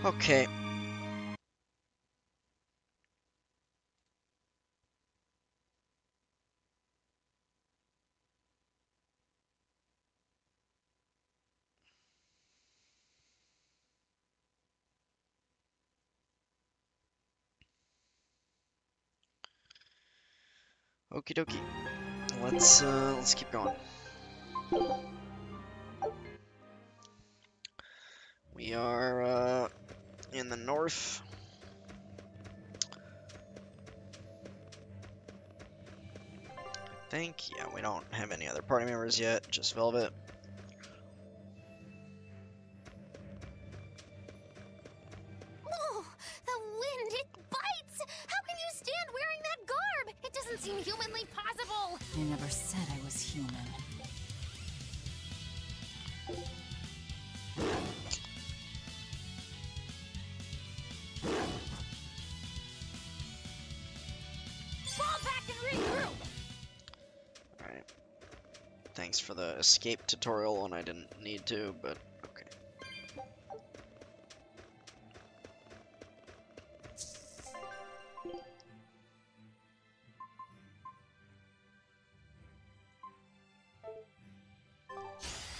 Okay. Okie dokie. Let's keep going. We are in the north. I think, yeah, we don't have any other party members yet, just Velvet. Oh, the wind, it bites! How can you stand wearing that garb? It doesn't seem humanly possible. I never said I was human. Fall back and regroup! Alright. Thanks for the escape tutorial when I didn't need to, but okay.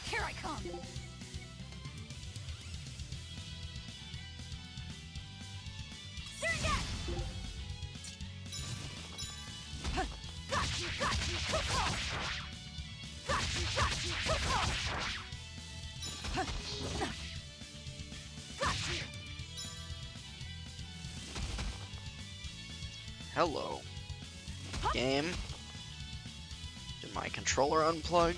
Here I come! Surrender! Got you! Got you! Got you! Got you! Got you! Hello. Game. Did my controller unplug?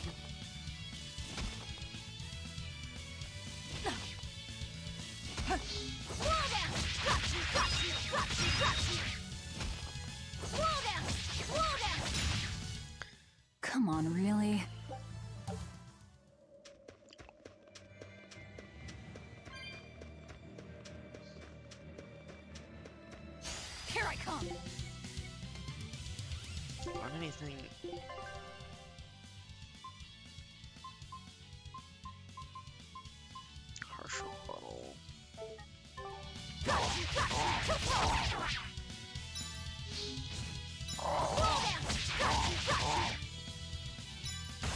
Slow down! Got you! Got you! Got you! Got you! Slow down! Slow down! Come on, really? Here I come! On anything? Harsh rebuttal. Got you! Got you! Slow down! Got you! Got you!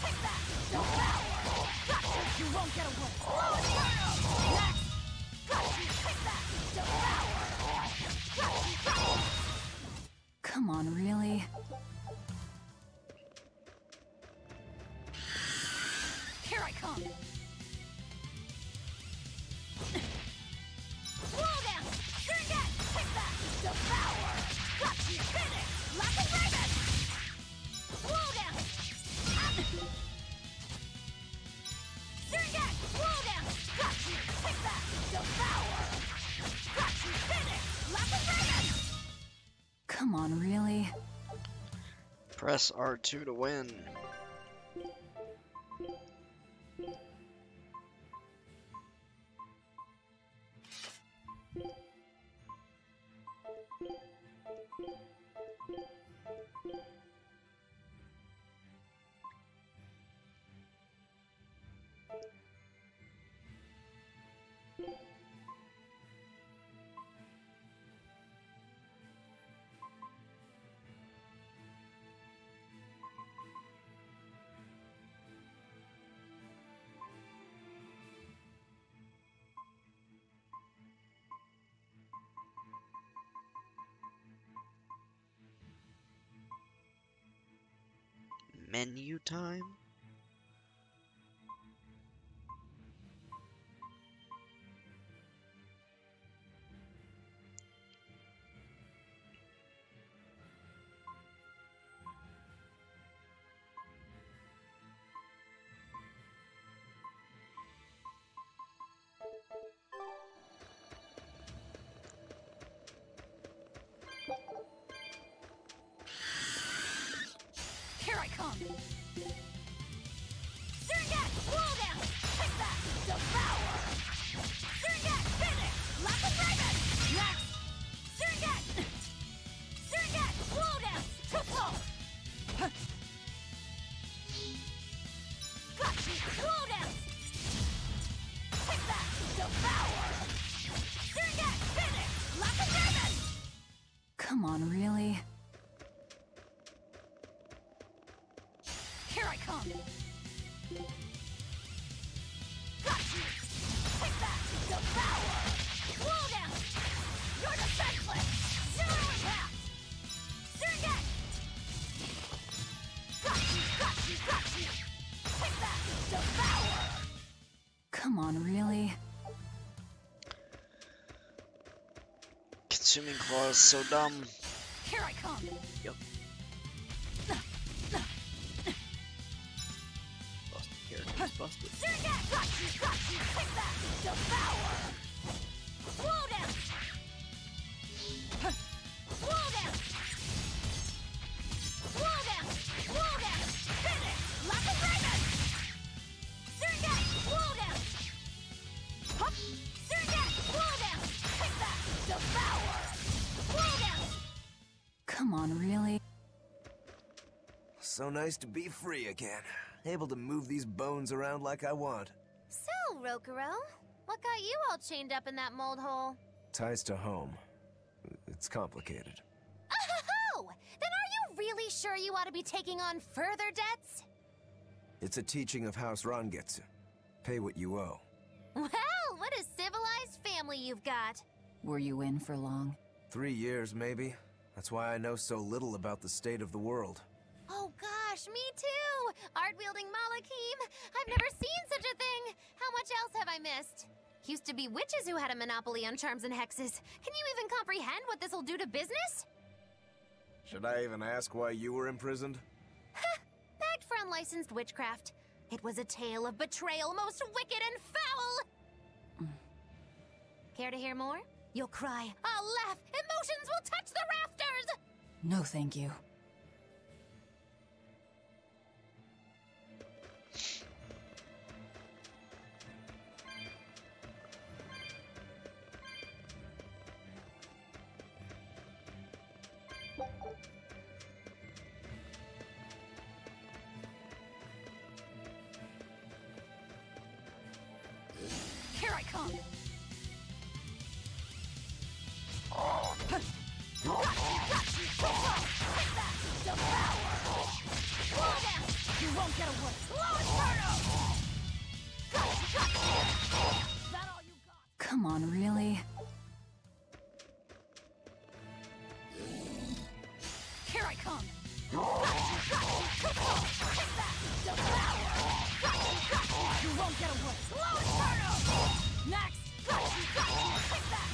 Take that! Devour! Got you! You won't get away! Slow down! Next! Got you! Take that! Devour! Got you! Got you! Come on, really? Here I come! Slow down! Surrender! Take that! Devour! Got you! Finish! Like a raven! Slow down! Surrender! Slow down! Got you! Take that! Devour! Got you! Finish! Like a raven! Come on, really? Press R2 to win. Menu time? Here I come! really? Consuming Claw is so dumb. Here I come. Yep. Busted characters, busted. Got you, take that! Devour! Slow down! Slow down! Slow down! Slow down! Finish! Lock of Raven! Surgat! Slow down! Hup! Surgat! Slow down! Take that! Devour! Slow down! Come on, really? So nice to be free again. Able to move these bones around like I want. So, Rokuro, what got you all chained up in that mold hole? Ties to home. It's complicated. Oh! Then are you really sure you ought to be taking on further debts? It's a teaching of House Rangetsu. Pay what you owe. Well, what a civilized family you've got. Were you in for long? 3 years, maybe. That's why I know so little about the state of the world. Oh gosh, me too! Art-wielding Malakim! I've never seen such a thing! How much else have I missed? Used to be witches who had a monopoly on charms and hexes. Can you even comprehend what this'll do to business? Should I even ask why you were imprisoned? Bagged for unlicensed witchcraft. It was a tale of betrayal most wicked and foul! Care to hear more? You'll cry, I'll laugh, emotions will touch the rafters! No, thank you. Here I come! You won't get away! Slow Inferno! Is that all you got? Come on, really? Here I come! You won't get away! Slow Inferno! Next! Take that!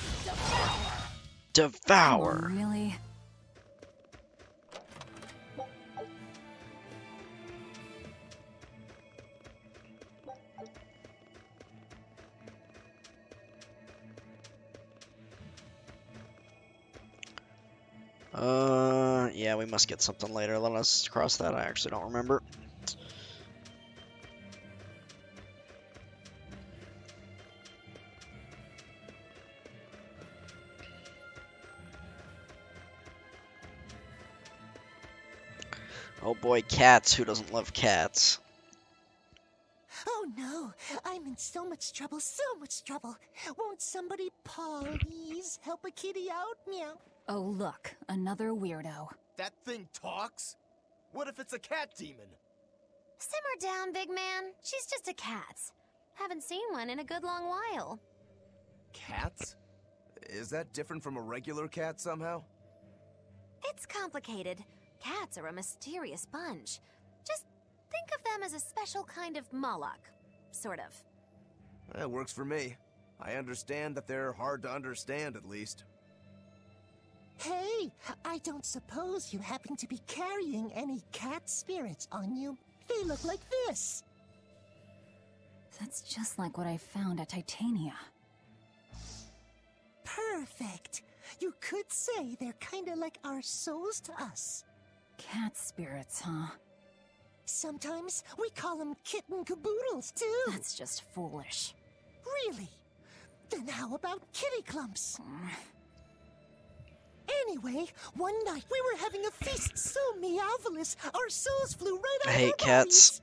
Devour! Come on, really? Yeah, we must get something later. Let us cross that. I actually don't remember. Oh boy, cats. Who doesn't love cats? Oh no, I'm in so much trouble, so much trouble. Won't somebody please help a kitty out? Meow. Oh, look, another weirdo. That thing talks? What if it's a cat demon? Simmer down, big man. She's just a cat. Haven't seen one in a good long while. Cats? Is that different from a regular cat somehow? It's complicated. Cats are a mysterious bunch. Just think of them as a special kind of Moloch. Sort of. That works for me. I understand that they're hard to understand, at least. Hey, I don't suppose you happen to be carrying any cat spirits on you? They look like this. That's just like what I found at Titania. Perfect. You could say they're kinda like our souls to us. Cat spirits, huh? Sometimes we call them kitten caboodles, too. That's just foolish. Really? Then how about kitty clumps? Anyway, one night we were having a feast so meowvelous, our souls flew right out I of hate our cats. bodies.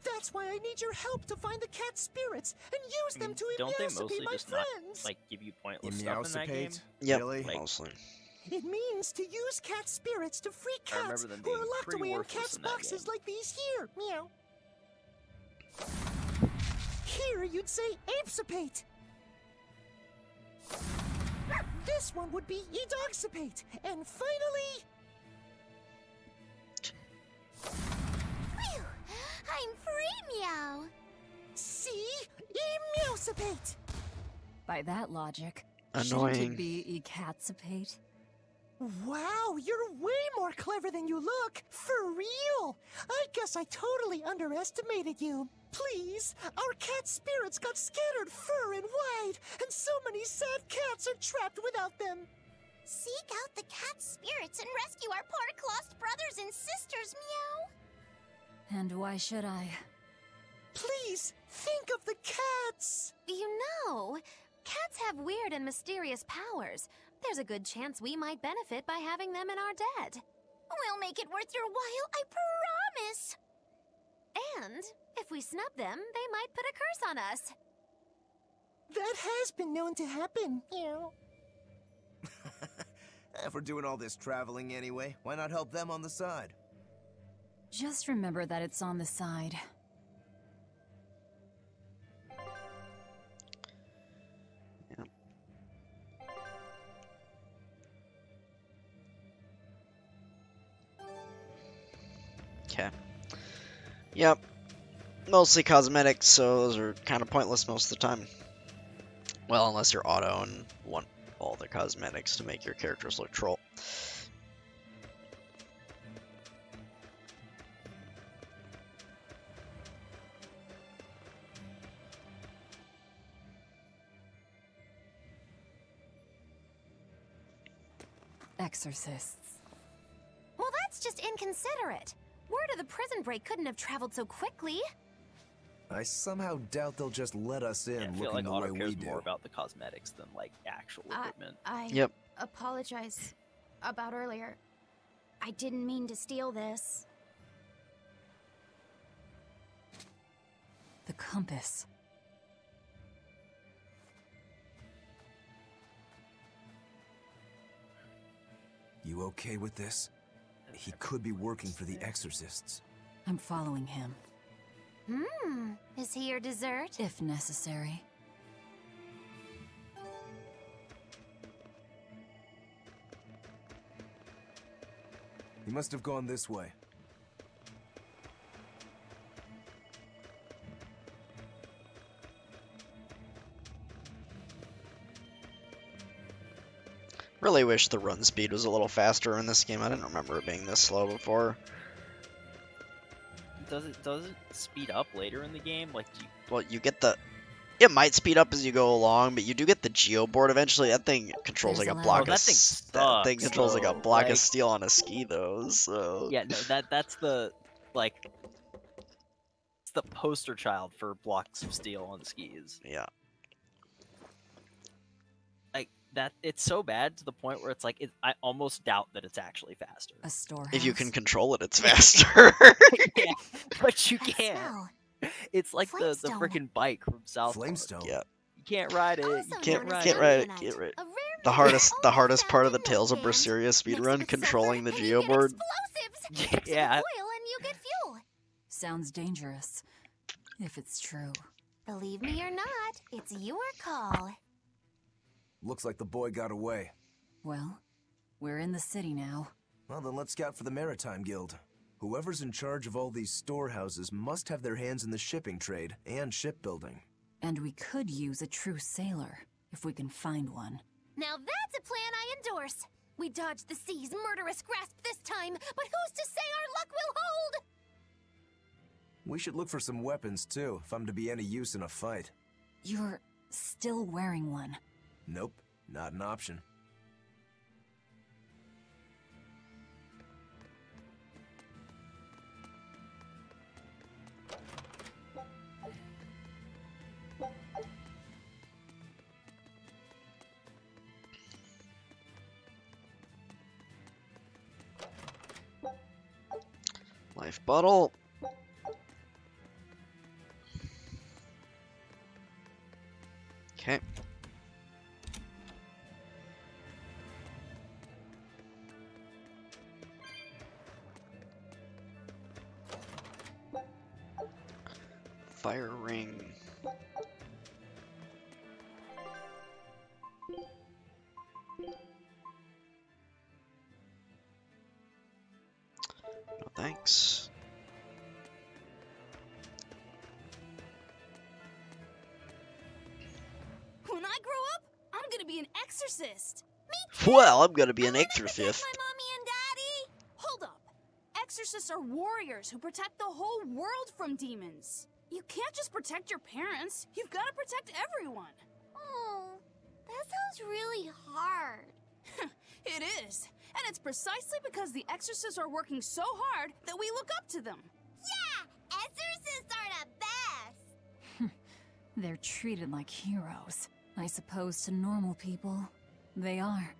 That's why I need your help to find the cat spirits and use them to Don't they emeosipate mostly my just not, friends. like, give you pointless stuff in that game? Yep, Really? Like- mostly. It means to use cat spirits to free I remember cats them who are being locked pretty away in worthless cats' in that boxes game. like these here. Meow. Here you'd say apesipate. This one would be edoxipate. And finally... Phew! I'm free, meow! See? Emeosipate. By that logic, shouldn't Annoying. it be ecatsipate? Wow, you're way more clever than you look. For real. I guess I totally underestimated you. Please, our cat spirits got scattered far and wide, and so many sad cats are trapped without them. Seek out the cat spirits and rescue our poor lost brothers and sisters, meow. And why should I? Please, think of the cats. You know, cats have weird and mysterious powers. There's a good chance we might benefit by having them in our debt. We'll make it worth your while, I promise! And if we snub them, they might put a curse on us. That has been known to happen. If we're doing all this traveling anyway, why not help them on the side? Just remember that it's on the side. Okay. Yep. Mostly cosmetics, so those are kind of pointless most of the time. Well, unless you're auto and want all the cosmetics to make your characters look troll. Exorcists. Well, that's just inconsiderate. Word of the prison break couldn't have traveled so quickly. I somehow doubt they'll just let us in Yeah, I feel looking like the way Otto cares we do. more about the cosmetics than like actual equipment. I Yep. apologize about earlier. I didn't mean to steal this. The compass. You okay with this? He could be working for the exorcists. I'm following him, Is he your dessert? if necessary. He must have gone this way. Really wish the run speed was a little faster in this game. I didn't remember it being this slow before. Does it speed up later in the game? Like, do you, Well, you get the... It might speed up as you go along, but you do get the geo board eventually. That thing controls There's like a a lot- block Oh, of... that thing that thing sucks, controls like a though. block Like- of steel on a ski, though, so... yeah, no, that's the like, it's the poster child for blocks of steel on skis. Yeah. Like that, it's so bad to the point where it's like, I almost doubt that it's actually faster. A storehouse. If you can control it, it's faster. Yeah, but you I can't. smell. It's like the Flamestone. freaking bike from South Park. Flamestone. Yeah. You can't ride it. You Also can't known ride as can't it. ride it, Ammonite, can't ride it. a rare The metal hardest only part of found the in Tales of Northland. Berseria Mixed speedrun, with controlling the silver, and you get geoboard. explosives. Mix it Yeah. with oil and you get fuel. Sounds dangerous. If it's true. Believe me or not, it's your call. Looks like the boy got away. Well, we're in the city now. Well, then let's scout for the Maritime Guild. Whoever's in charge of all these storehouses must have their hands in the shipping trade and shipbuilding. And we could use a true sailor, if we can find one. Now that's a plan I endorse. We dodged the sea's murderous grasp this time, but who's to say our luck will hold? We should look for some weapons, too, if I'm to be any use in a fight. You're still wearing one. Nope, not an option. Life bottle. Okay. Fire ring. No thanks. When I grow gonna be an exorcist. Well, I'm gonna be an I wanna exorcist. protect my mommy and daddy. Hold up. Exorcists are warriors who protect the whole world from demons. You can't just protect your parents. You've got to protect everyone. Oh, that sounds really hard. It is. And it's precisely because the exorcists are working so hard that we look up to them. Yeah, exorcists are the best. They're treated like heroes. I suppose to normal people, they are.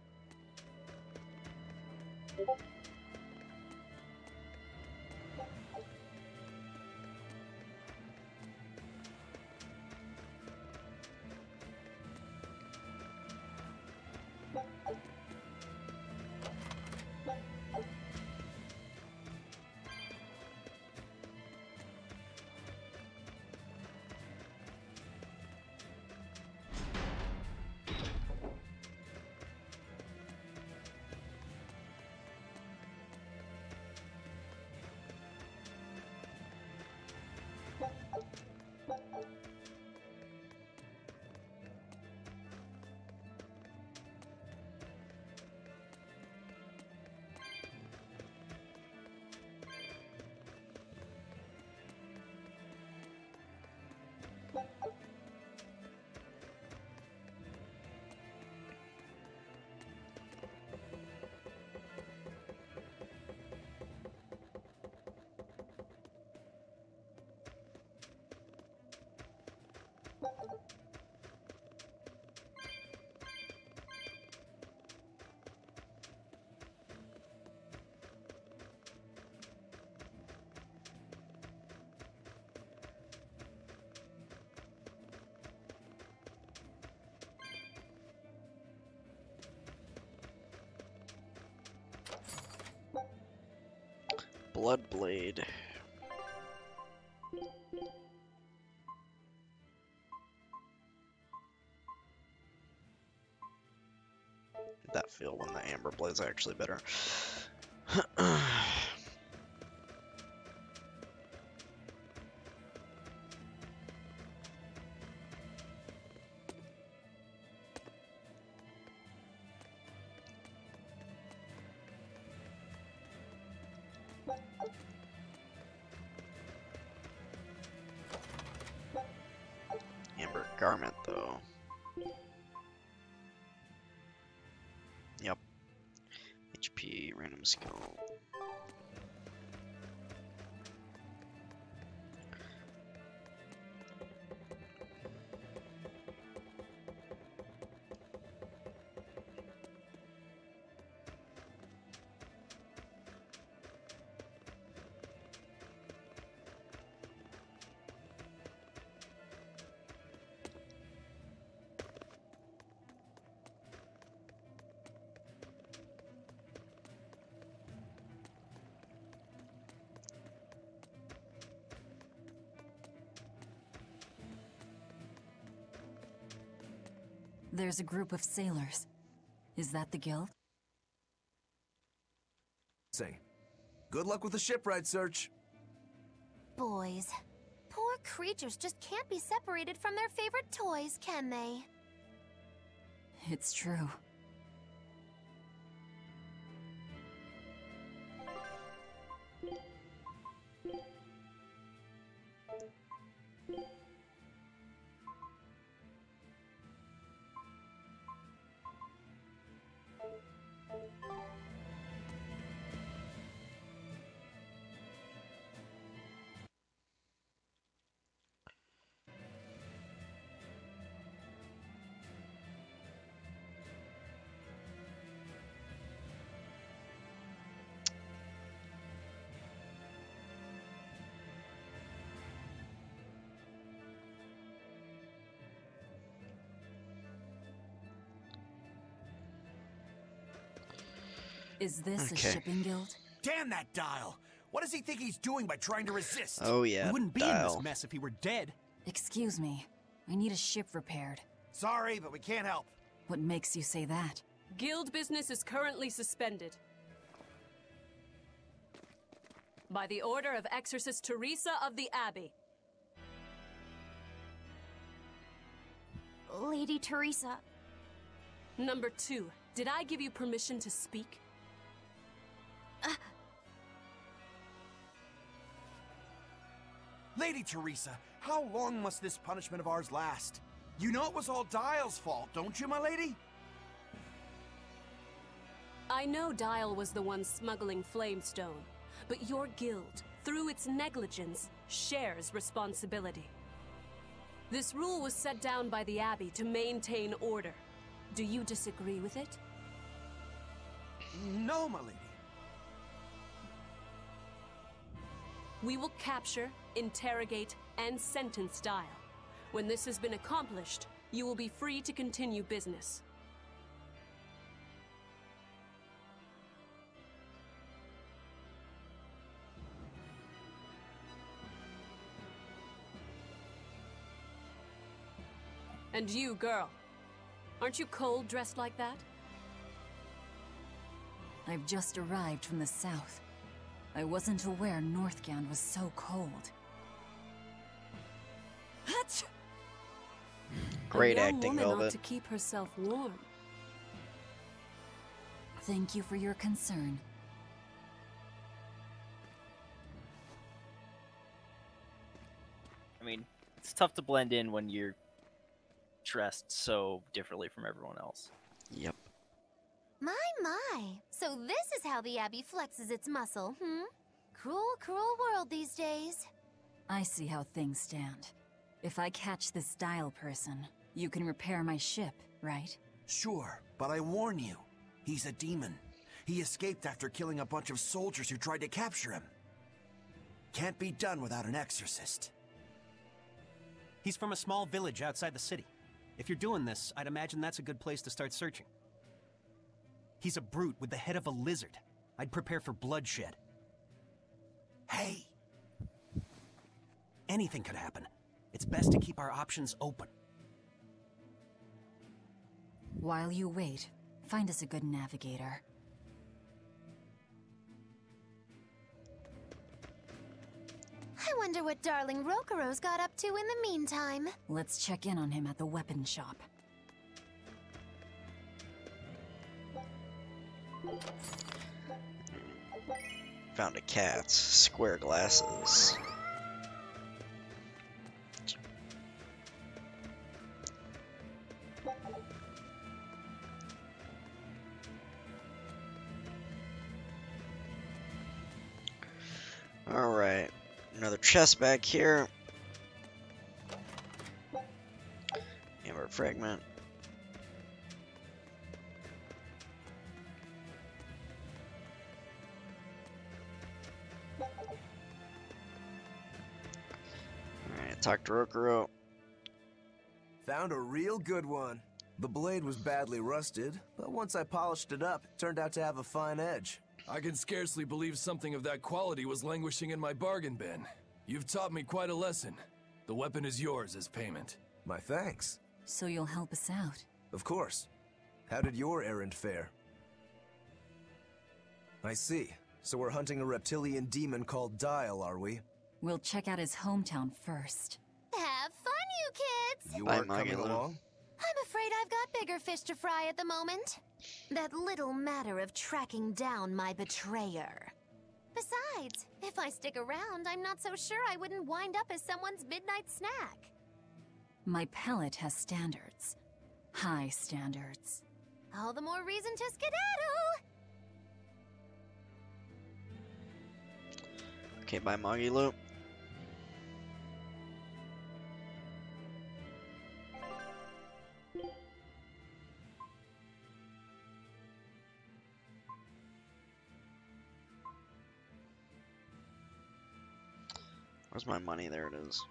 Bloodblade. That feel when the Amber Blade's actually better. Amber Garment, though. Yep. HP, random skill. There's a group of sailors. Is that the guild? Say, good luck with the shipwright search. Boys, poor creatures just can't be separated from their favorite toys, can they? It's true. Is this a Okay. shipping guild? Damn that dial! What does he think he's doing by trying to resist? Oh yeah, We wouldn't be in dial. this mess if he were dead. Excuse me. I need a ship repaired. Sorry, but we can't help. What makes you say that? Guild business is currently suspended. By the order of Exorcist Teresa of the Abbey. Lady Teresa, Number 2, did I give you permission to speak? Lady Teresa, how long must this punishment of ours last? You know it was all Dial's fault, don't you, my lady? I know Dial was the one smuggling Flamestone, but your guild, through its negligence, shares responsibility. This rule was set down by the Abbey to maintain order. Do you disagree with it? No, my lady. We will capture, interrogate, and sentence Dial. When this has been accomplished, you will be free to continue business. And you, girl. Aren't you cold dressed like that? I've just arrived from the south. I wasn't aware Northgand was so cold. Hatch! Great A young acting, woman ought Velvet. to keep herself warm. Thank you for your concern. I mean, it's tough to blend in when you're dressed so differently from everyone else. Yep. My, my. So this is how the Abbey flexes its muscle, hmm? Cruel, cruel world these days. I see how things stand. If I catch this Dial person, you can repair my ship, right? Sure, but I warn you, he's a demon. He escaped after killing a bunch of soldiers who tried to capture him. Can't be done without an exorcist. He's from a small village outside the city. If you're doing this, I'd imagine that's a good place to start searching. He's a brute with the head of a lizard. I'd prepare for bloodshed. Hey! Anything could happen. It's best to keep our options open. While you wait, find us a good navigator. I wonder what darling Rokuro's got up to in the meantime. Let's check in on him at the weapon shop. Found a cat. Square glasses. Alright. Another chest back here. Amber fragment. Alright, talk to Rokuro. Found a real good one. The blade was badly rusted, but once I polished it up, it turned out to have a fine edge. I can scarcely believe something of that quality was languishing in my bargain bin. You've taught me quite a lesson. The weapon is yours as payment. My thanks. So you'll help us out? Of course. How did your errand fare? I see. So we're hunting a reptilian demon called Dial, are we? We'll check out his hometown first. Have fun, you kids! You Bye, aren't coming Maggie Lou. along? I'm afraid I've got bigger fish to fry at the moment. That little matter of tracking down my betrayer. Besides, if I stick around, I'm not so sure I wouldn't wind up as someone's midnight snack. My palate has standards. High standards. All the more reason to skedaddle! Okay, bye, Magilu. Where's my money? There it is.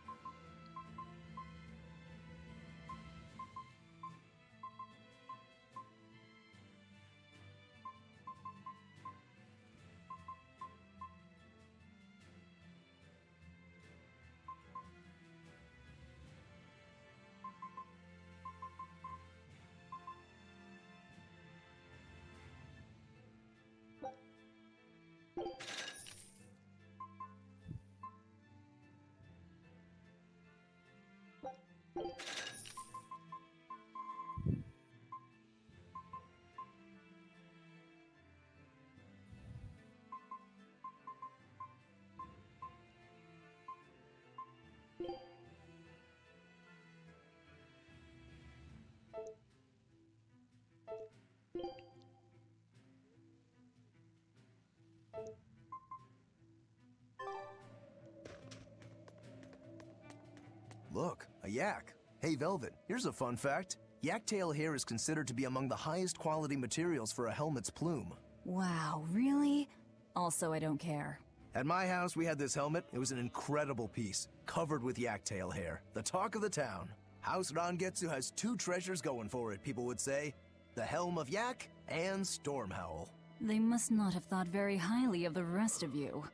look, a yak. Hey, Velvet, here's a fun fact. Yak tail hair is considered to be among the highest quality materials for a helmet's plume. Wow, really? Also, I don't care. At my house, we had this helmet. It was an incredible piece, covered with yak tail hair. The talk of the town. House Rangetsu has 2 treasures going for it, people would say. The Helm of Yak and Stormhowl. They must not have thought very highly of the rest of you.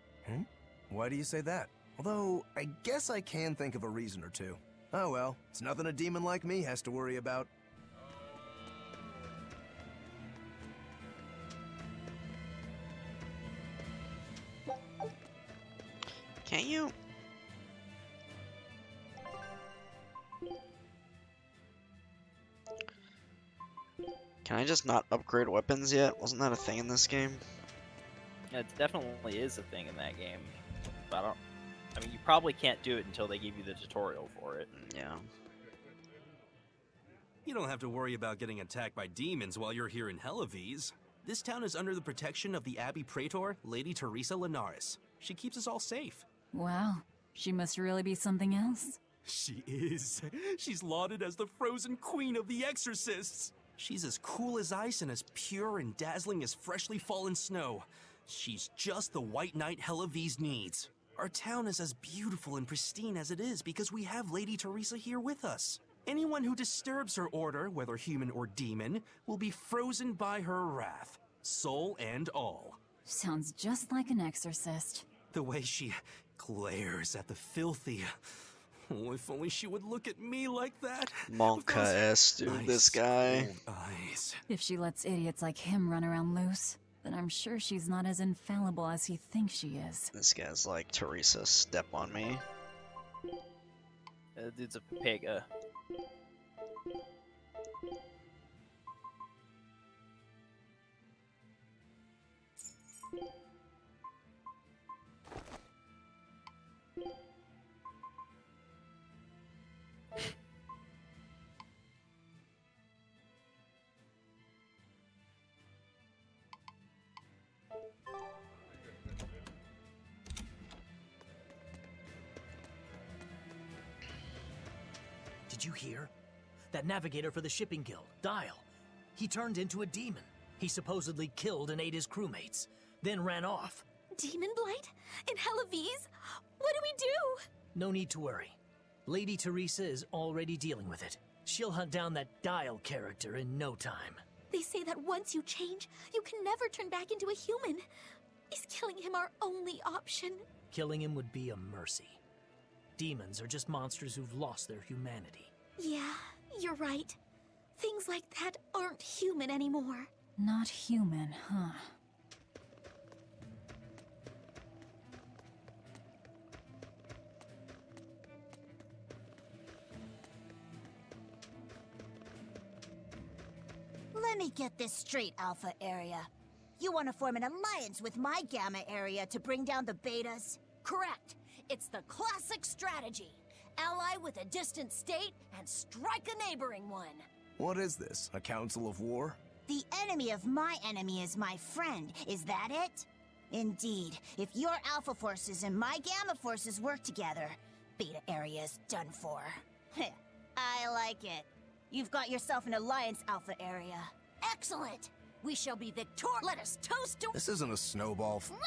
Why do you say that? Although, I guess I can think of a reason or two. Oh well, it's nothing a demon like me has to worry about. Can't you? Can I just not upgrade weapons yet? Wasn't that a thing in this game? It definitely is a thing in that game. But I mean, you probably can't do it until they give you the tutorial for it. Yeah. You don't have to worry about getting attacked by demons while you're here in Hellawes. This town is under the protection of the Abbey Praetor, Lady Teresa Linares. She keeps us all safe. Wow, she must really be something else. She is. She's lauded as the frozen queen of the exorcists. She's as cool as ice and as pure and dazzling as freshly fallen snow. She's just the white knight Hellawes needs. Our town is as beautiful and pristine as it is because we have Lady Teresa here with us. Anyone who disturbs her order, whether human or demon, will be frozen by her wrath, soul and all. Sounds just like an exorcist. The way she glares at the filthy... Oh, if only she would look at me like that. Monka-esque, dude, nice this guy. old eyes. If she lets idiots like him run around loose, then I'm sure she's not as infallible as he thinks she is. This guy's like, Teresa, step on me. Dude's a pega. Did you hear? That navigator for the shipping guild, Dial. He turned into a demon. He supposedly killed and ate his crewmates, then ran off. Demon Blight? In Hellawes? What do we do? No need to worry. Lady Teresa is already dealing with it. She'll hunt down that Dial character in no time. They say that once you change, you can never turn back into a human. Is killing him our only option? Killing him would be a mercy. Demons are just monsters who've lost their humanity. Yeah, you're right. Things like that aren't human anymore. Not human, huh? Let me get this straight, Alpha Area. You want to form an alliance with my Gamma Area to bring down the Betas? Correct. It's the classic strategy. Ally with a distant state and strike a neighboring one. What is this, a council of war? The enemy of my enemy is my friend. Is that it? Indeed. If your Alpha forces and my Gamma forces work together, Beta Area is done for. I like it. You've got yourself an alliance, Alpha Area. Excellent. We shall be victorious. Let us toast to... This isn't a snowball. Fools!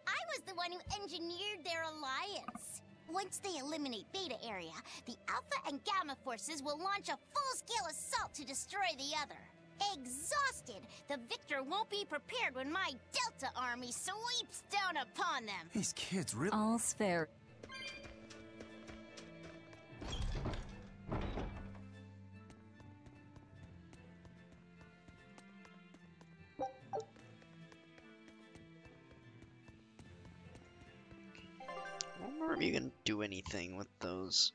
I was the one who engineered their alliance. Once they eliminate Beta Area, the Alpha and Gamma forces will launch a full-scale assault to destroy the other. Exhausted, the victor won't be prepared when my Delta army sweeps down upon them. These kids really... All's fair. I wonder if you can do anything with those.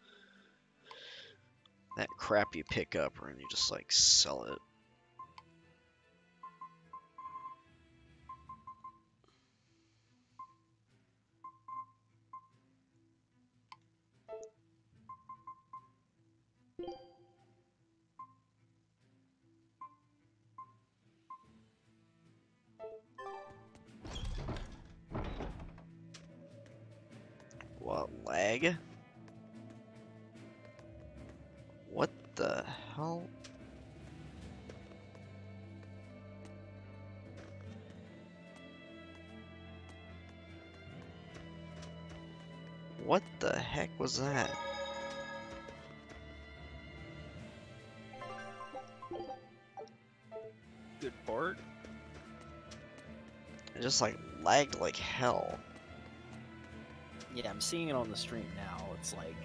That crap you pick up, or you just like sell it. What? lag? What the hell? What the heck was that? Good port. It just like lagged like hell. Yeah, I'm seeing it on the stream now. It's like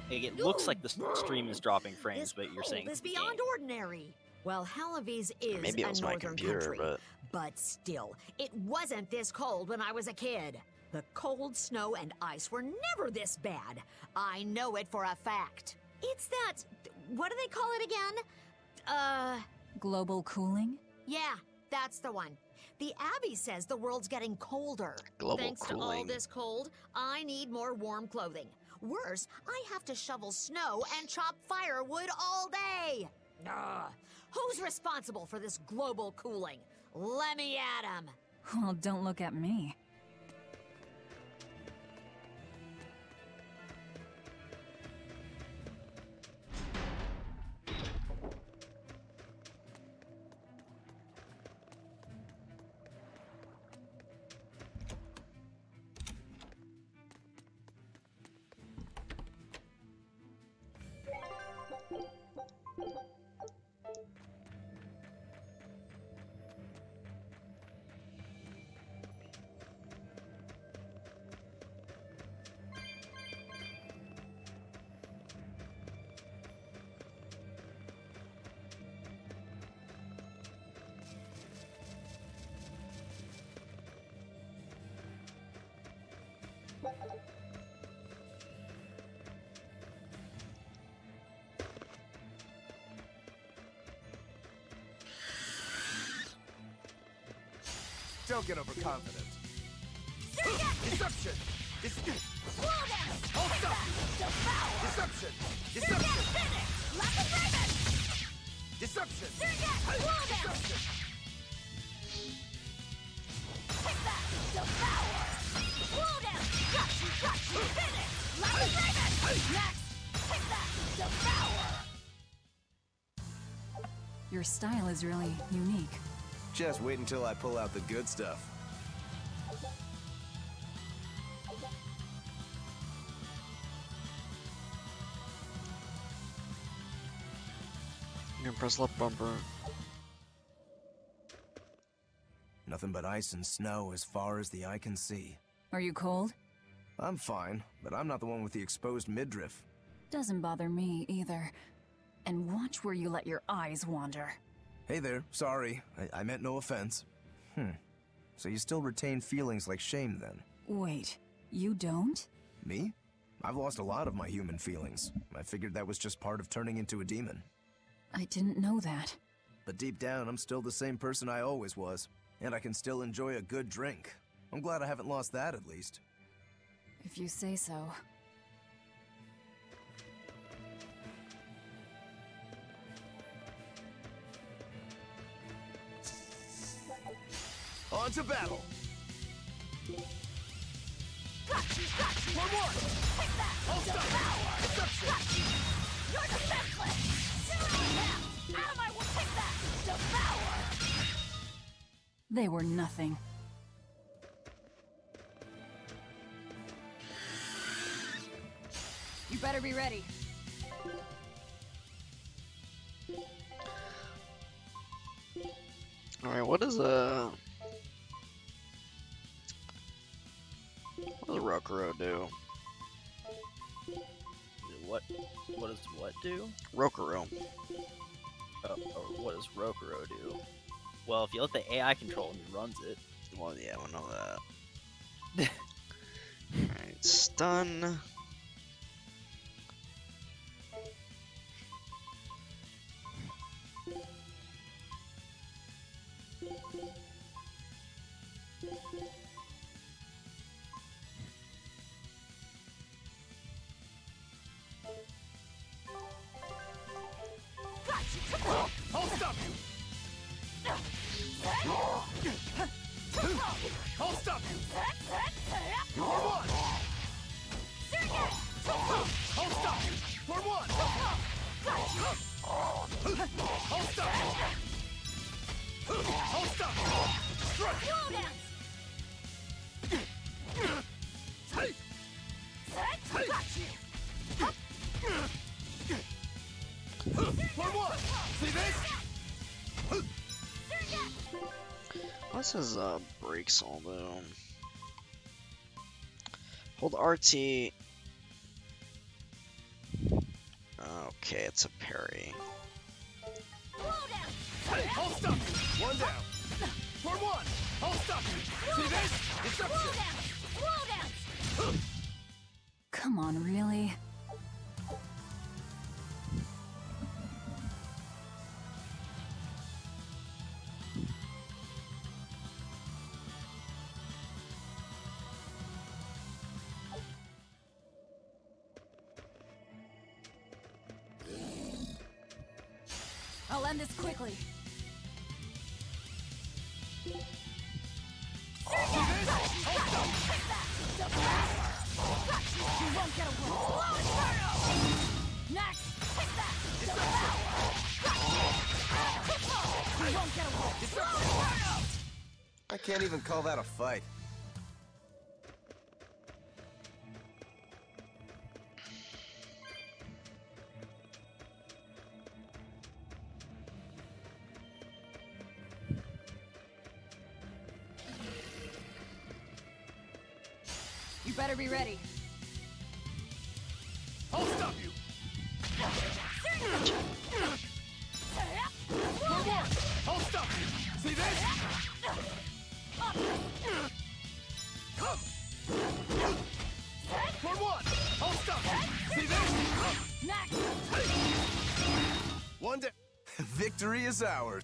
it looks like the stream is dropping frames, but you're saying It's it's the beyond game. ordinary. Well, Hellawes is Maybe it was a my northern computer, country, but still, it wasn't this cold when I was a kid. The cold, snow, and ice were never this bad. I know it for a fact. It's that... what do they call it again? Global cooling? Yeah, that's the one. The Abbey says the world's getting colder. Global Thanks to all cooling. this cold, I need more warm clothing. Worse, I have to shovel snow and chop firewood all day. Ugh. Who's responsible for this global cooling? Let me at 'em. Well, don't look at me. Don't get overconfident. Deception! Hold up! Deception! Deception! Deception! Your style is really unique. Just wait until I pull out the good stuff. You can press left bumper. Nothing but ice and snow as far as the eye can see. Are you cold? I'm fine, but I'm not the one with the exposed midriff. Doesn't bother me either. And watch where you let your eyes wander. Hey there, sorry. I meant no offense. So you still retain feelings like shame then? Wait, you don't? Me? I've lost a lot of my human feelings. I figured that was just part of turning into a demon. I didn't know that. But deep down, I'm still the same person I always was. And I can still enjoy a good drink. I'm glad I haven't lost that at least. If you say so. On to battle! One more! Take that! Deception! You're defenseless! Out of my way! Take that! Devour! They were nothing. You better be ready. Alright, what does Rokuro do? What does what do? Rokuro. Or what does Rokuro do? Well, if you let the AI control him, he runs it. Well, yeah, we know that. Alright, stun. I'll stop you! I'll stop you! Come on! What's his breaks all though? Hold RT. Okay, it's a parry. Hey, I'll stop you! One down! For one! I'll stop you! See this? Deception! Come on, really? I'll end this quickly. I can't even call that a fight. You better be ready. I'll stop you! I'll stop you! See this? Come! For one! I'll stop you! See this? One day... Victory is ours.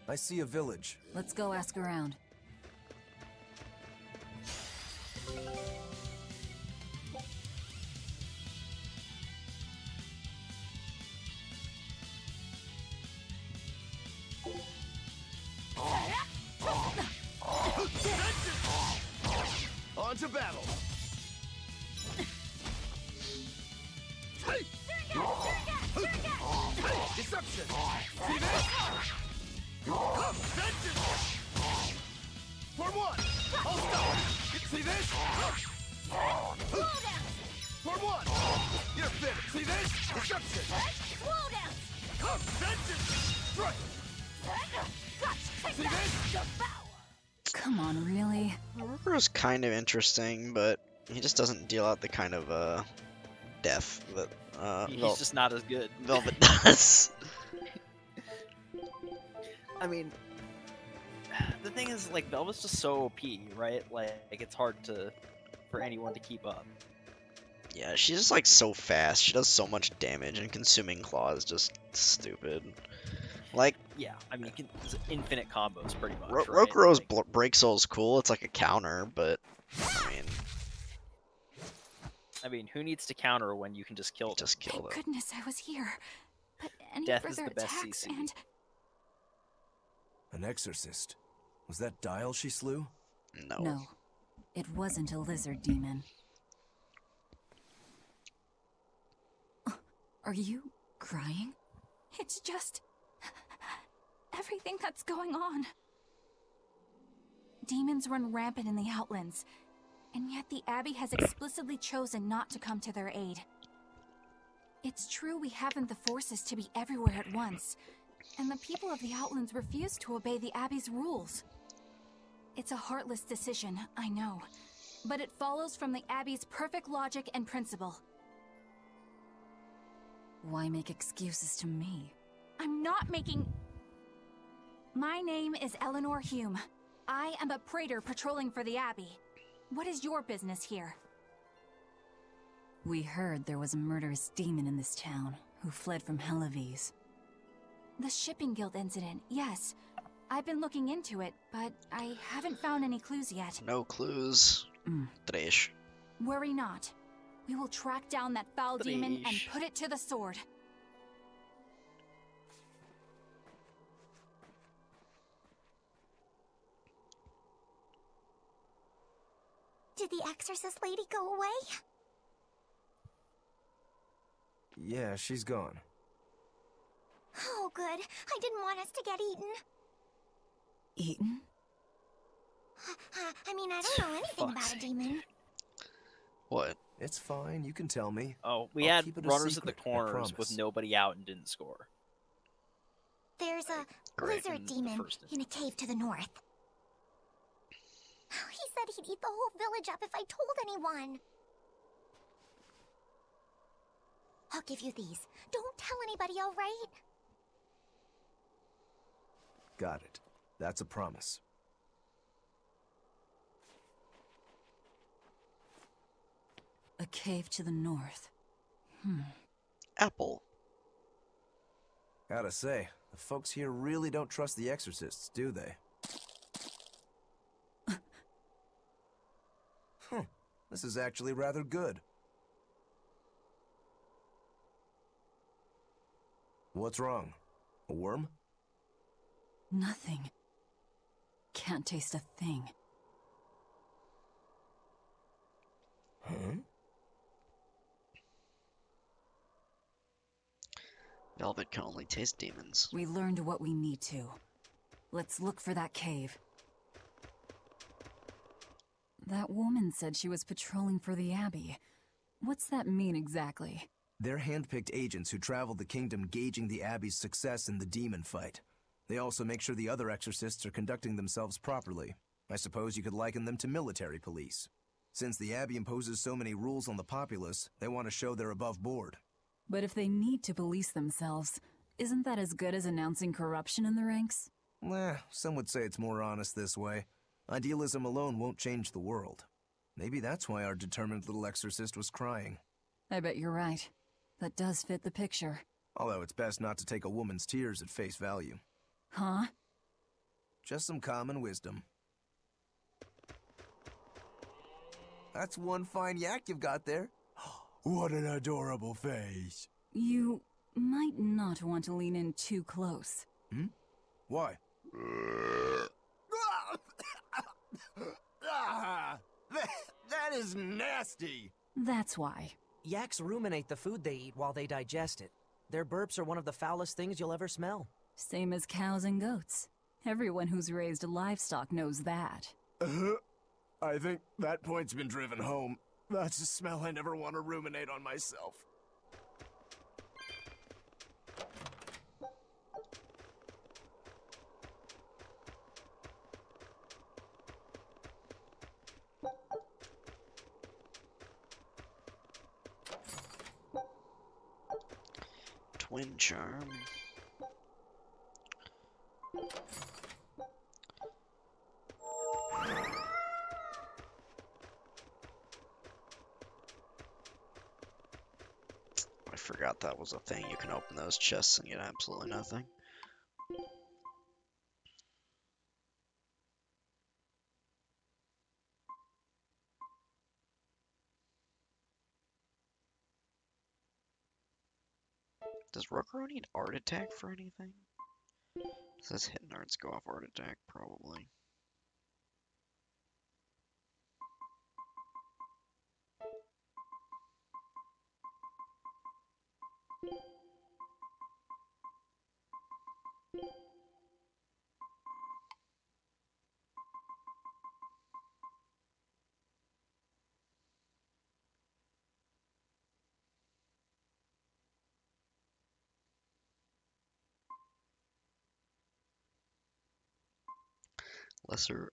I see a village. Let's go ask around. On to battle! Deception! See this? Come, vengeance! For one! I'll stop! See this? For one! You're finished! See this? Deception! Come, vengeance! Strike! See this? Come on, really? Rokuro's kind of interesting, but he just doesn't deal out the kind of death that He's just not as good. Velvet does. I mean, the thing is, like, Velvet's just so OP, right? Like it's hard for anyone to keep up. Yeah, she's just like so fast. She does so much damage, and Consuming Claw is just stupid. Like, yeah, I mean, it's infinite combos pretty much. Right? Rokuro's Like, Break Soul's cool. It's like a counter, but I mean, who needs to counter when you can just kill them? Just kill them. Goodness, I was here. But any Death is further the best attacks CC. and An exorcist. Was that Dial she slew? No. No, it wasn't a lizard demon. Are you crying? It's just... everything that's going on. Demons run rampant in the Outlands, and yet the Abbey has explicitly chosen not to come to their aid. It's true we haven't the forces to be everywhere at once, and the people of the Outlands refuse to obey the Abbey's rules. It's a heartless decision, I know, but it follows from the Abbey's perfect logic and principle. Why make excuses to me? I'm not making... My name is Eleanor Hume. I am a praetor patrolling for the Abbey. What is your business here? We heard there was a murderous demon in this town who fled from Hellawes. The Shipping Guild incident, yes. I've been looking into it, but I haven't found any clues yet. No clues. Trash. Worry not. We will track down that foul demon and put it to the sword. Did the exorcist lady go away? Yeah, she's gone. Oh, good. I didn't want us to get eaten. Eaten? I mean, I don't know anything about a demon. What? It's fine, you can tell me. Oh, we I'll had keep it a runners at the secret, I corners promise. with nobody out and didn't score. There's a Great. lizard demon in a cave to the north. He said he'd eat the whole village up if I told anyone. I'll give you these. Don't tell anybody, all right? Got it. That's a promise. A cave to the north. Apple. Gotta say, the folks here really don't trust the exorcists, do they? This is actually rather good. What's wrong? A worm? Nothing. Can't taste a thing. Huh? Velvet can only taste demons. We learned what we need to. Let's look for that cave. That woman said she was patrolling for the Abbey. What's that mean exactly? They're handpicked agents who travel the kingdom gauging the Abbey's success in the demon fight. They also make sure the other exorcists are conducting themselves properly. I suppose you could liken them to military police. Since the Abbey imposes so many rules on the populace, they want to show they're above board. But if they need to police themselves, isn't that as good as announcing corruption in the ranks? Some would say it's more honest this way. Idealism alone won't change the world. Maybe that's why our determined little exorcist was crying. I bet you're right. That does fit the picture. Although it's best not to take a woman's tears at face value. Huh? Just some common wisdom. That's one fine yak you've got there. What an adorable face. You might not want to lean in too close. Why? That is nasty. That's why. Yaks ruminate the food they eat while they digest it. Their burps are one of the foulest things you'll ever smell. Same as cows and goats. Everyone who's raised livestock knows that. I think that point's been driven home. That's a smell I never want to ruminate on myself. Twin charm. I forgot that was a thing. You can open those chests and get absolutely nothing. Does Rokuro need art attack for anything? Does his hidden arts go off art attack? Probably. Lesser.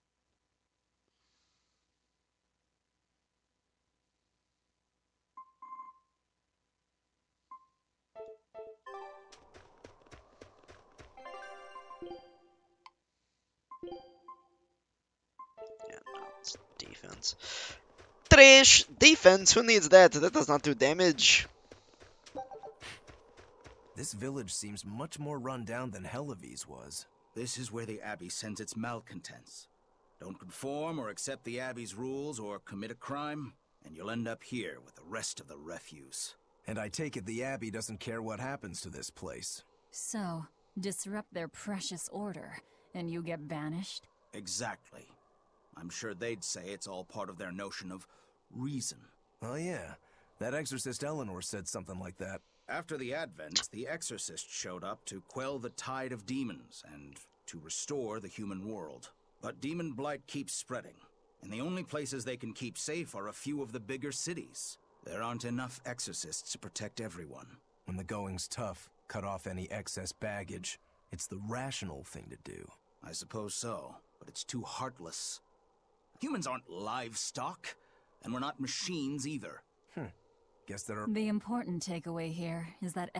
Yeah, no, it's defense. Trash! Defense! Who needs that? That does not do damage. This village seems much more run down than Hellawes was. This is where the Abbey sends its malcontents. Don't conform or accept the Abbey's rules or commit a crime, and you'll end up here with the rest of the refuse. And I take it the Abbey doesn't care what happens to this place. So, disrupt their precious order, and you get banished? Exactly. I'm sure they'd say it's all part of their notion of reason. Oh yeah, that exorcist Eleanor said something like that. After the Advent, the Exorcist showed up to quell the tide of demons and to restore the human world. But demon blight keeps spreading, and the only places they can keep safe are a few of the bigger cities. There aren't enough exorcists to protect everyone. When the going's tough, cut off any excess baggage. It's the rational thing to do. I suppose so, but it's too heartless. Humans aren't livestock, and we're not machines either. Guess there are... The important takeaway here is that...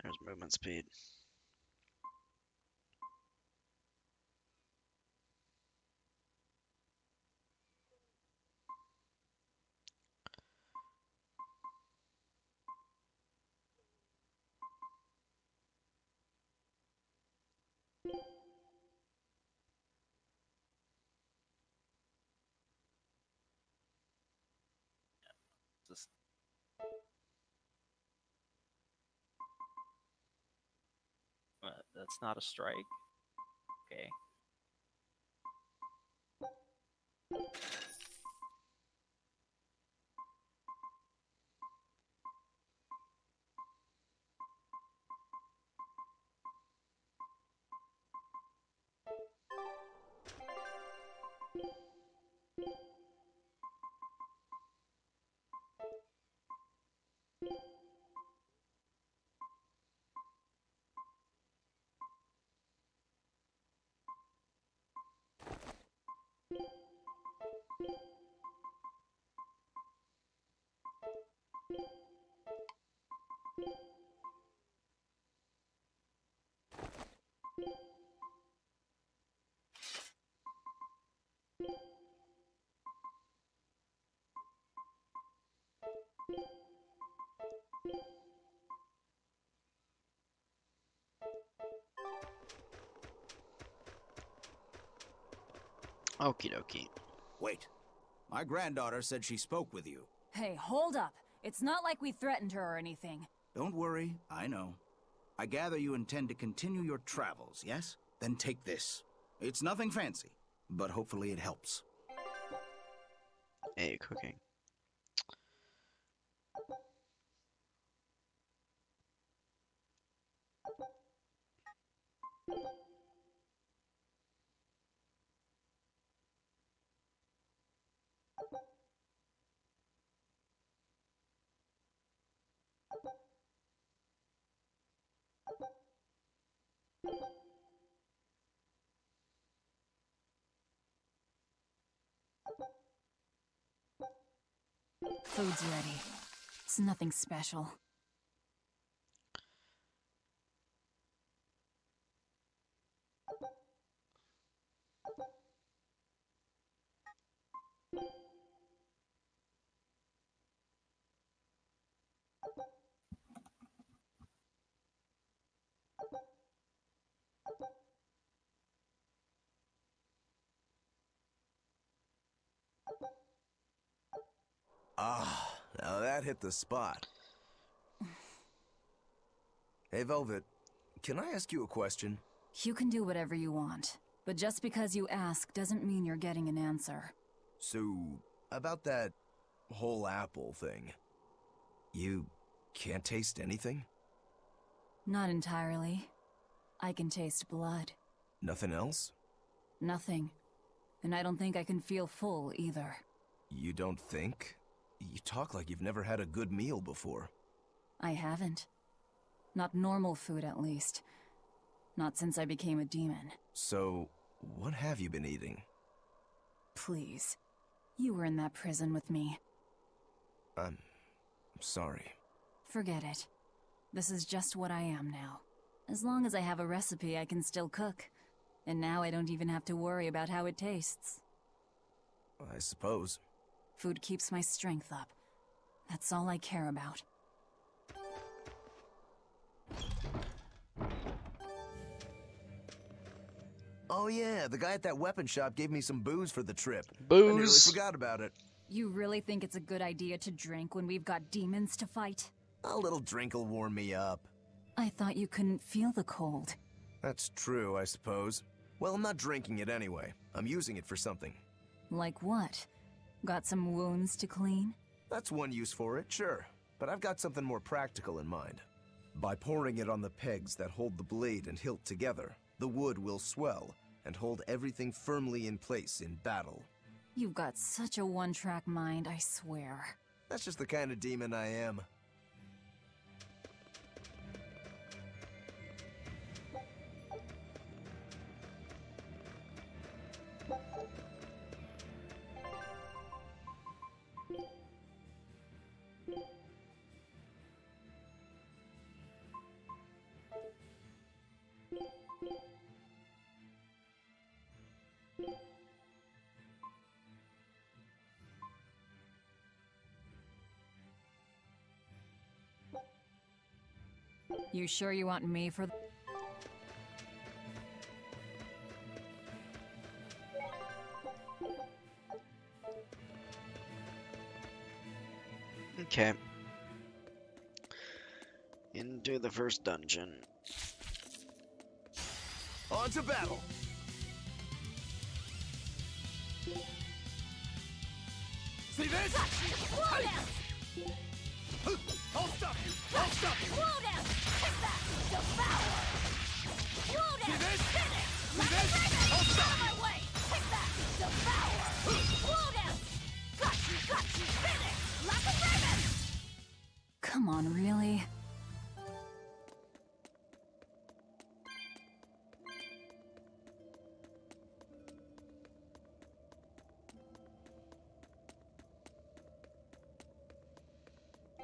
There's movement speed. Just that's not a strike. Okay. Okie dokie. Wait. My granddaughter said she spoke with you. Hey, hold up. It's not like we threatened her or anything. Don't worry, I know. I gather you intend to continue your travels, yes? Then take this. It's nothing fancy, but hopefully it helps. Hey, cooking. Food's ready. It's nothing special. Ah, now that hit the spot. Hey, Velvet, can I ask you a question? You can do whatever you want, but just because you ask doesn't mean you're getting an answer. So, about that whole apple thing, you can't taste anything? Not entirely. I can taste blood. Nothing else? Nothing. And I don't think I can feel full either. You don't think? You talk like you've never had a good meal before. I haven't. Not normal food, at least. Not since I became a demon. So, what have you been eating? Please. You were in that prison with me. I'm sorry. Forget it. This is just what I am now. As long as I have a recipe, I can still cook. And now I don't even have to worry about how it tastes. I suppose. Food keeps my strength up. That's all I care about. Oh yeah, the guy at that weapon shop gave me some booze for the trip. Booze? I nearly forgot about it. You really think it's a good idea to drink when we've got demons to fight? A little drink'll warm me up. I thought you couldn't feel the cold. That's true, I suppose. Well, I'm not drinking it anyway. I'm using it for something. Like what? Got some wounds to clean? That's one use for it, sure. But I've got something more practical in mind. By pouring it on the pegs that hold the blade and hilt together, the wood will swell and hold everything firmly in place in battle. You've got such a one-track mind, I swear. That's just the kind of demon I am. You sure you want me for... Okay. Into the first dungeon. On to battle! See this? I'll stop you! I'll stop you! Slow down! Take that! Devour! Slow down! See this? Finish! See this? I'll stop Out of my way! Take that! Devour! Slow down! Got you! Finish! Lock of raven! Come on, really?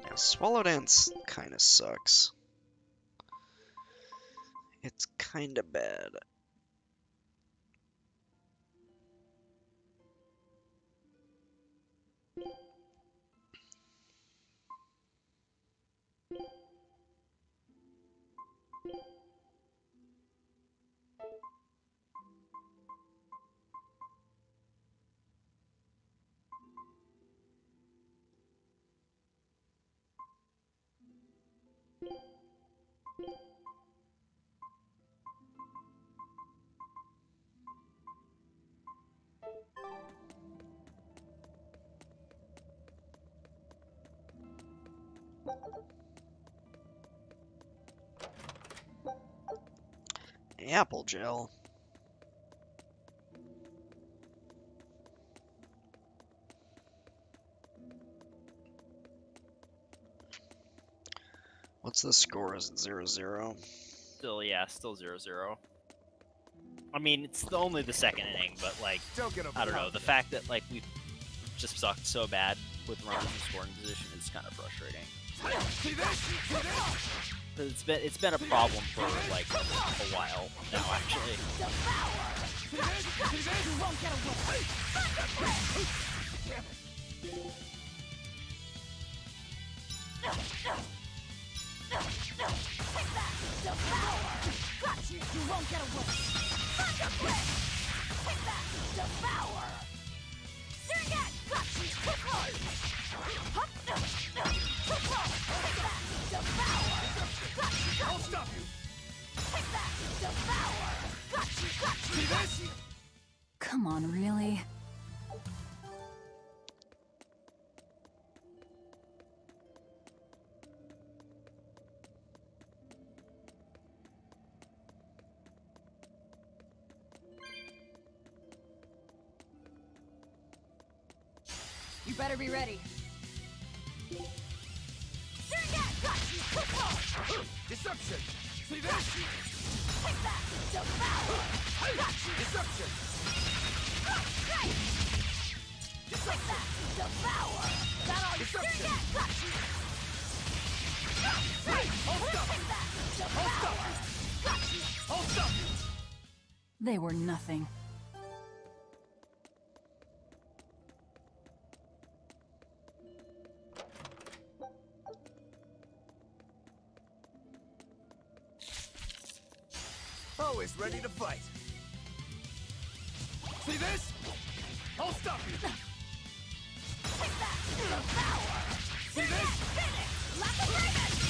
Yeah, Swallow Dance kinda sucks. It's kinda bad. Apple gel. What's the score? Is it 0-0? Still, yeah, still 0-0. I mean, it's only the second inning, but like, I don't know. The fact that like we've just sucked so bad with runners in scoring position is kind of frustrating. It's been a problem for like a while now, actually. Got you! You won't get away! Thunder Blitz! Take that! Devour! Surrogate! I'll stop you. See this? Come on, really? You better be ready. Deception. See this? Deception. Deception. That all you Deception. I'll stop you. I'll stop you. I'll stop you. They were nothing. Always ready to fight. See this? I'll stop you. See this?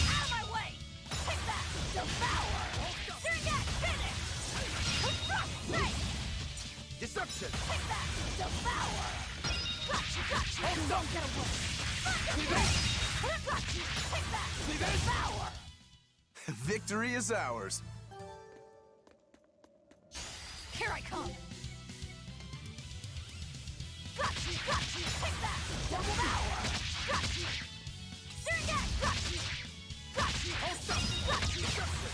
Out of my way! Take that! Devour! Surget! Finish! Deception. Take that! Devour! Gotcha! I'll You stop. won't get away! See this? Gotcha! Take that! See this? Devour! Victory is ours. Here I come! Gotcha! Take that! Devour! Gotcha! Surget! Gotcha! I'll stop you. Deception.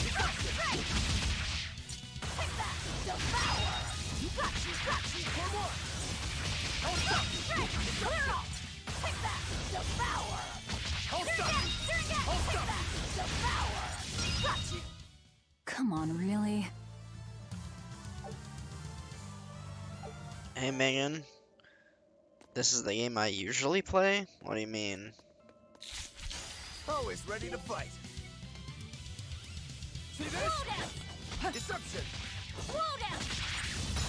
Deception. Take that! Devour! Gotcha! For what? I'll stop you. Clear off! Take that! Devour! I'll stop you. I'll stop you. Devour! Gotcha! Come on, really? Hey Megan, this is the game I usually play? What do you mean? Always ready to fight. See this? Deception. Slow down!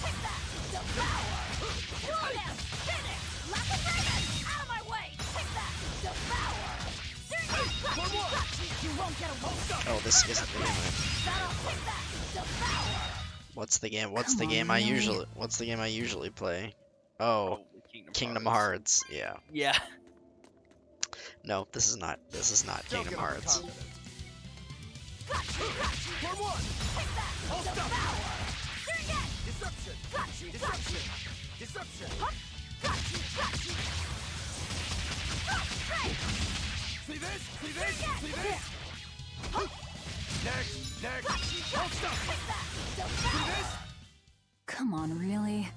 Take that! Devour! Slow down! Finish! Lock of Raven! Out of my way! Take that! Devour! For what? Gotcha! You won't get away! Oh, this isn't the game That'll take that! Devour! What's the game? What's the game I usually play? Oh, Kingdom Hearts. Yeah. Yeah. No, this is not Kingdom Hearts. For what? I'll stop you. Deception. Deception. Deception. See this? See this? See this? Next. Next. I'll stop you. See this? Come on, really?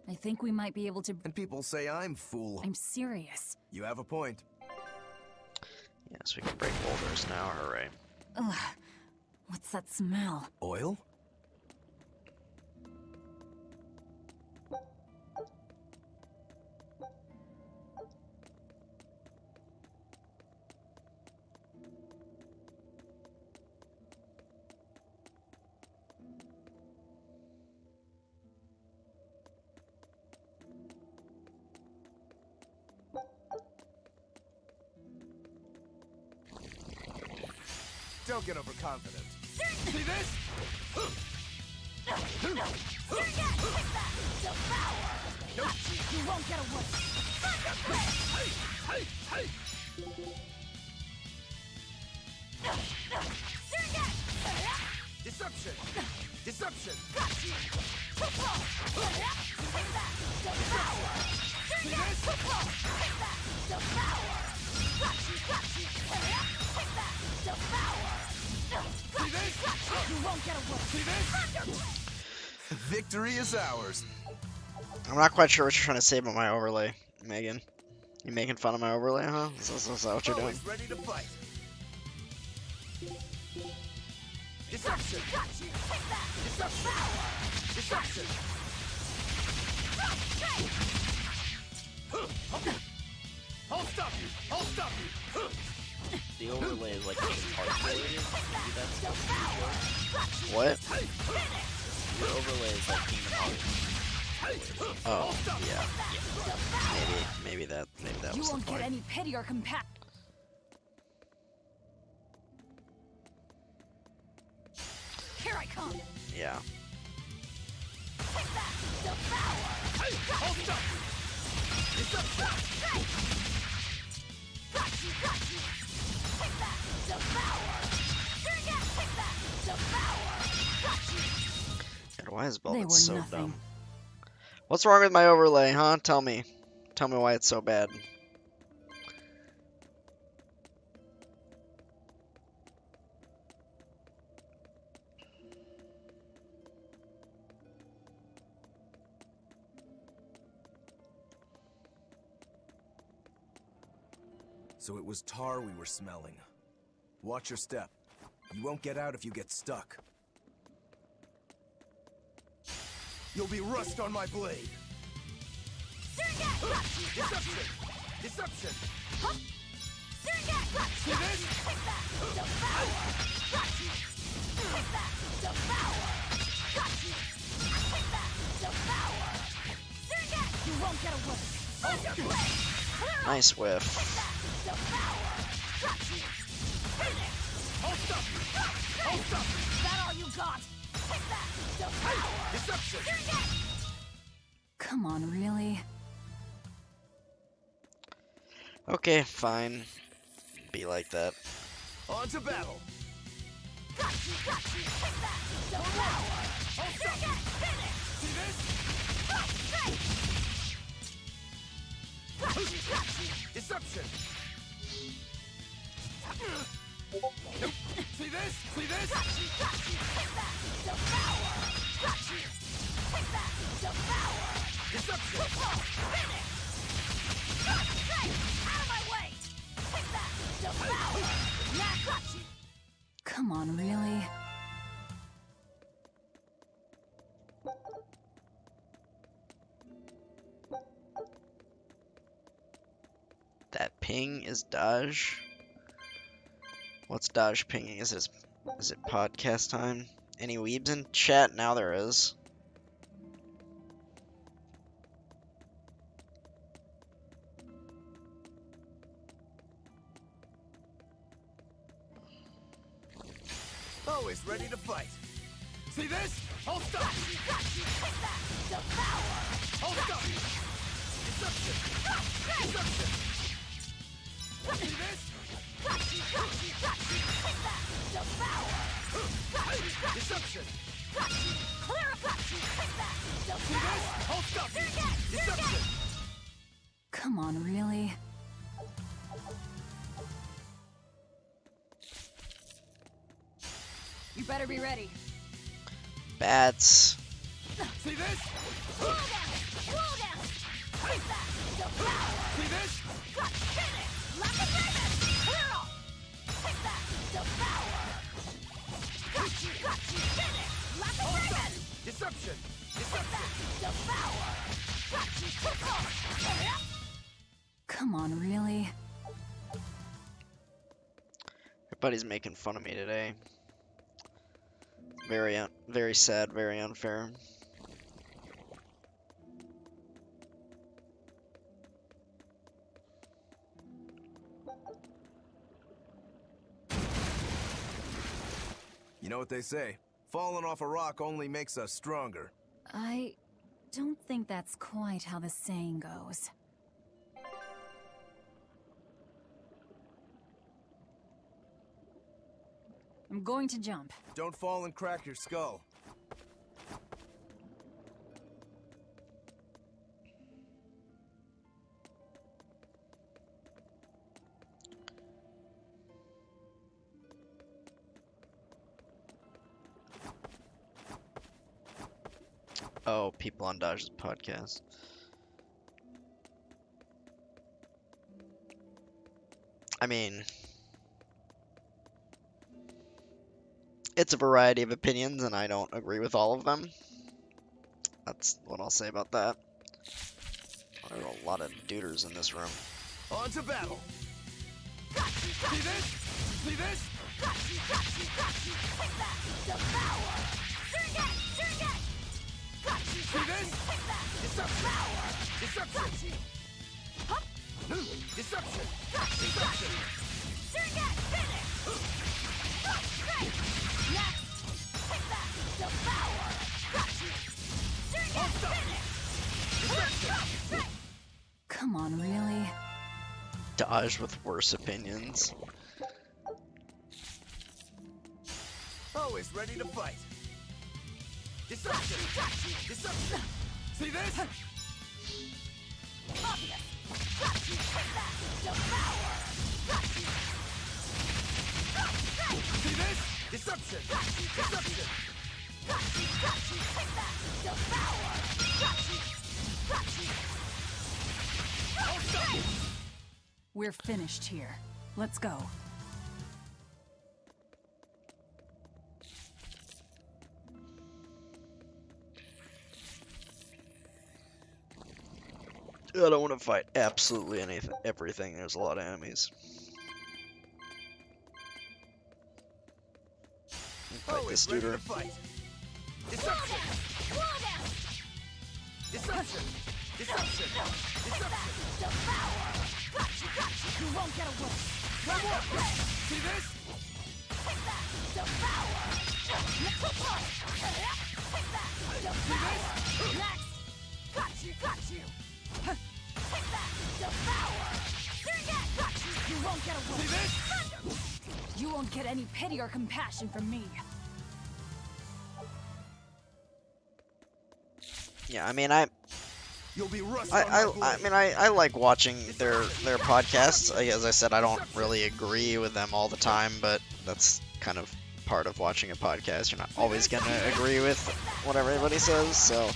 I think we might be able to... And people say I'm fool. I'm serious. You have a point. Yes, we can break boulders now, hooray. Ugh. What's that smell? Oil? Don't get overconfident. See this? You won't get away! Hey! Deception. Deception. See this? See this? You won't get away! See this? Victory is ours. I'm not quite sure what you're trying to say about my overlay, Megan. You making fun of my overlay, huh? Is that what you're doing? Always ready to fight. Deception. Deception. Deception. stop you! I'll stop you! The overlay is like Kingdom Hearts related. Maybe that's What? the overlay is like Kingdom Hearts. Oh, yeah. Maybe that You was the won't point. get any pity or compassion. Here I come. Yeah. God, why is They Velvet were so nothing. dumb? What's wrong with my overlay, huh? Tell me. Tell me why it's so bad. So it was tar we were smelling. Watch your step. You won't get out if you get stuck. You'll be rust on my blade. Deception! Deception! See this? You won't get away. Nice whiff. Is that all you got? Deception! Come on, really? Okay, fine. Be like that. On to battle! See this? Deception! See this? See this? Deception! Out of my way! Come on, really? That ping is dodge. What's dodge pinging? Is it podcast time? Any weebs in chat? Now there is. Always ready to fight. See this? I'll stop you! I'll stop you! Deception! Deception! See this? Deception! See this? I'll stop you! Deception! Come on, really? You better be ready. Bats. See this? Cool down! Cool down! See this? Lock and burn! Clear off! Take that! Devour! Got you! Lock and burn! Deception! Deception! Devour! Got you! Come on, really? Everybody's making fun of me today. Very sad, very unfair. You know what they say? Falling off a rock only makes us stronger. I don't think that's quite how the saying goes. I'm going to jump. Don't fall and crack your skull. Oh, people on Dodge's podcast. I mean, it's a variety of opinions, and I don't agree with all of them. That's what I'll say about that. There are a lot of duders in this room. On to battle. See this? See this? Devour! Surrogate! Surrogate! See this? Deception! Deception! Deception! Deception! Surrogate! Finish! Great! Next! Take that! Devour! Surrogate! Finish! Come on, really? Dodge with worse opinions. Always ready to fight. Deception! Deception! See this? Obvious! Devour! See this? Deception! Deception! Devour! We're finished here. Let's go. I don't want to fight absolutely anything, everything. There's a lot of enemies. Fight this dude. Deception! Deception! Deception! Deception! Devour! You won't get away! See this? Take that! Devour! Take that! Devour! Next! Got you! Got you! Take that! Devour! Surrogate! Got you! You won't get away! See this? You won't get any pity or compassion from me. Yeah, I mean, You'll be rust I like watching their podcasts. As I said, I don't really agree with them all the time, but that's kind of part of watching a podcast. You're not always gonna agree with what everybody says, so.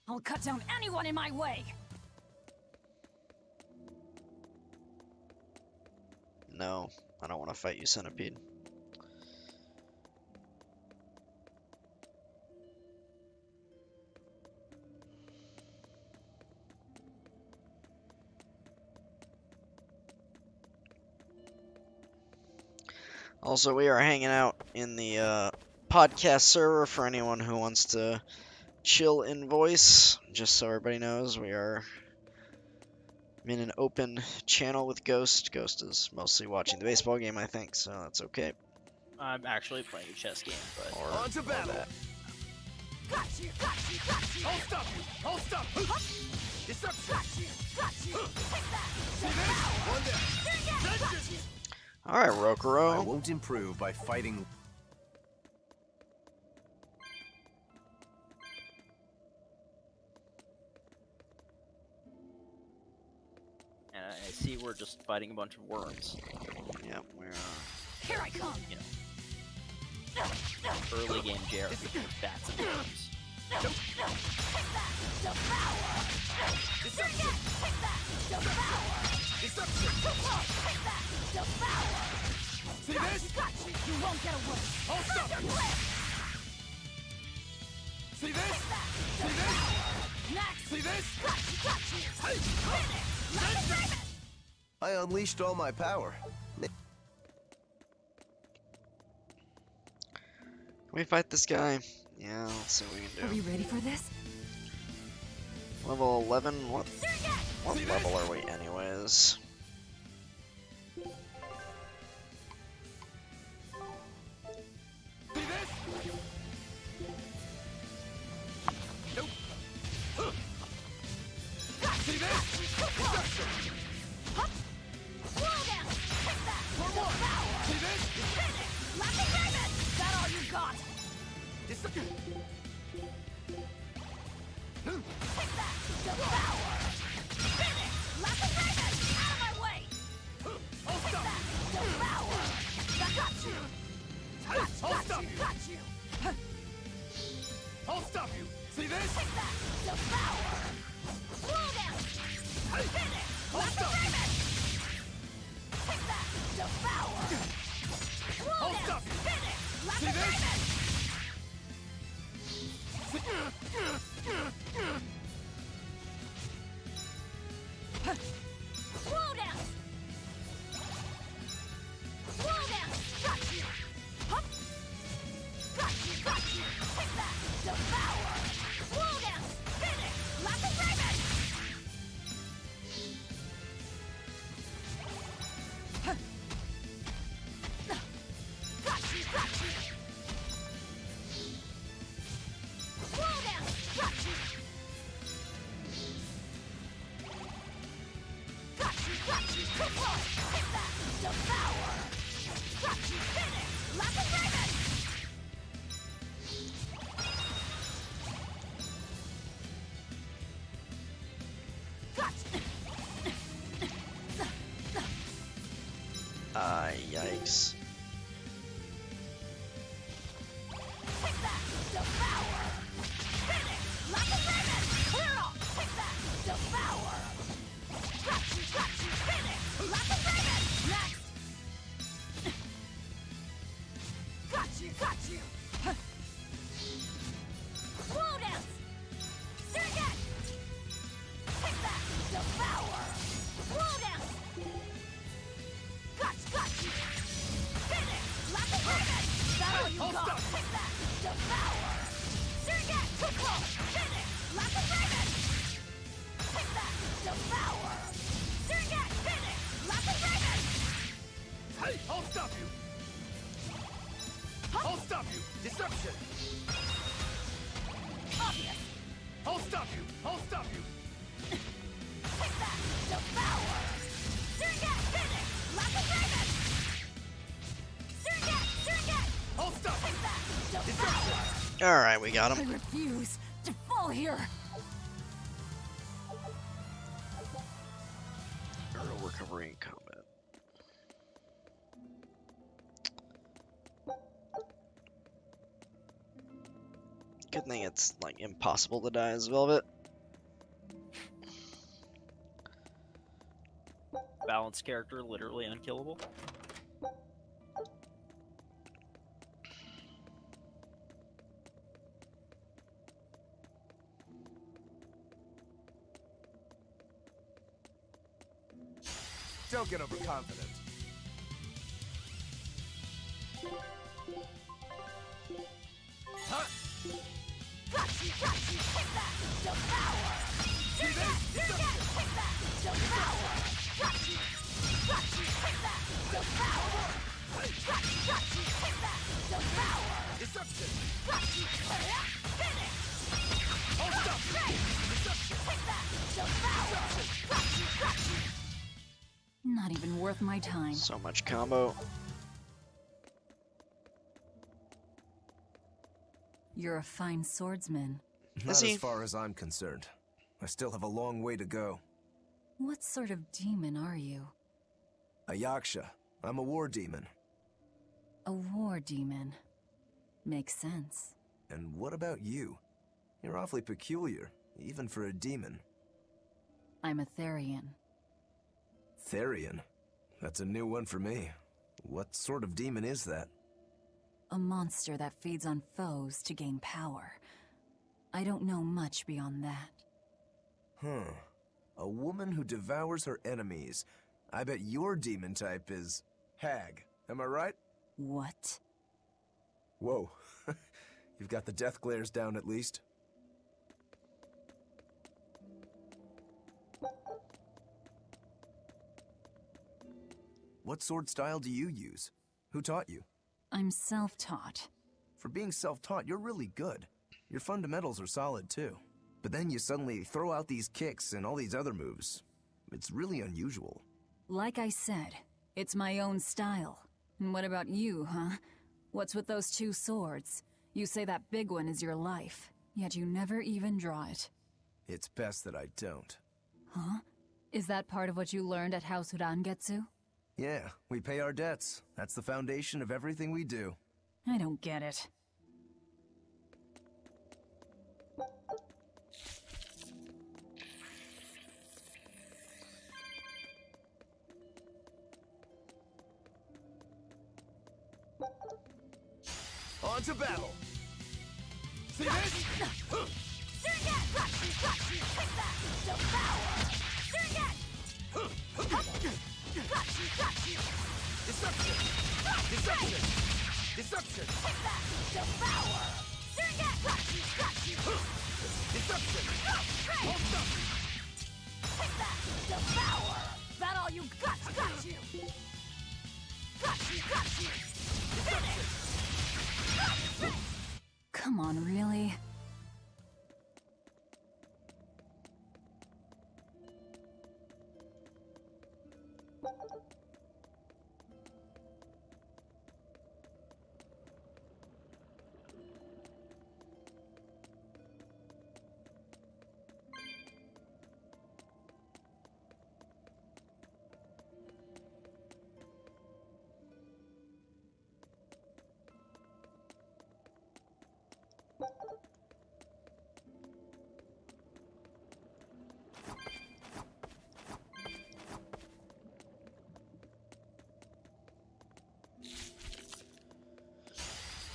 I'll cut down anyone in my way. No, I don't want to fight you, Centipede. Also, we are hanging out in the podcast server for anyone who wants to chill in voice. Just so everybody knows, we are in an open channel with Ghost. Ghost is mostly watching the baseball game, I think, so that's okay. I'm actually playing a chess game, but... On to battle! Got you! Got you! Got you! I'll stop you! I'll stop you! Deception! Got you! Got you! Take that! See this? One down! Vengeance! Alright, Rokuro. I won't improve by fighting... And I see we're just fighting a bunch of worms. Yeah, we're... Here I come! You know, early game Jared with bats and worms. See this? You won't get away! I'll stop you! See this? See this? Next! See this? Hey! I unleashed all my power. Can we fight this guy? Yeah, let's see what we can Are do. we ready for this? Level 11? What level are we anyways? See this? Nope. See this? Deception. For one. See this? Is that all you got? Deception. Devour! Finish! Laughing Raven! Out of my way! I'll stop you. Devour! Got you! I'll stop you. Got you! I'll stop you. See this? Devour! Slow down! Finish! I'll stop you. Take that! Devour! I'll stop you. Finish! See this? Slow down! Slow down! Got you! Hup! Got you! Got you! Take that! Devour! Slow down! Finish! Lack of Raven! Got you! Got you! Slow down! Got you! Got you! Got you! Too close! Take that! Devour! Got you! Finish! Lack of Raven! Yikes. Take that! Devour! Finish! Lack of Raven! Clear off! Take that! Devour! Got you! Got you! Finish! Lack of Raven! Next! Got you! Got you! Slow dance! Surrogate! Take that! Devour! Slow dance! Got you! Finish! Lack of Raven! That all you got? Take that! Devour! Surrogate! Too close! Finish! Lack of Raven! Take that! Devour! Surrogate! Finish! Lack of Raven! Hey, I'll stop you! I'll stop you! Deception! Obvious! I'll stop you! I'll stop you! Take that! Devour! Surrogate! Finish! Lack of Raven! Surrogate! Surrogate! I'll stop you! Take that! Devour! Alright, we got I him. refuse to fall here. Earl recovery in combat. Good thing it's like impossible to die as Velvet. Balanced character, literally unkillable. Don't get overconfident. Huh? Got you! Got you! Take that! Devour! Surrogate! Surrogate! Take that! Devour! Got you! Got you! Take that! Devour! Got you! Got you! Take that! Devour! Deception! Got you! Finish! I'll stop you! Great! Deception! Take that! Devour! Got you! Got you! Not even worth my time. So much combo. You're a fine swordsman. Not as far as I'm concerned. I still have a long way to go. What sort of demon are you? A Yaksha. I'm a war demon. A war demon. Makes sense. And what about you? You're awfully peculiar, even for a demon. I'm a Therian. Therian? That's a new one for me. What sort of demon is that? A monster that feeds on foes to gain power. I don't know much beyond that. Huh. A woman who devours her enemies. I bet your demon type is hag. Am I right? What? Whoa. You've got the death glares down at least. What sword style do you use? Who taught you? I'm self-taught. For being self-taught, you're really good. Your fundamentals are solid too. But then you suddenly throw out these kicks and all these other moves. It's really unusual. Like I said, it's my own style. And what about you, huh? What's with those two swords? You say that big one is your life, yet you never even draw it. It's best that I don't. Huh? Is that part of what you learned at House Urangetsu? Yeah, we pay our debts. That's the foundation of everything we do. I don't get it. On to battle! See this? Surget! Take that! Devour! Surget! Deception! Deception! Deception! Take that! Devour! Surget! Deception! Hold up! Take that! Devour! Is that all you got? Got you! Got you! Finish! Come on, really?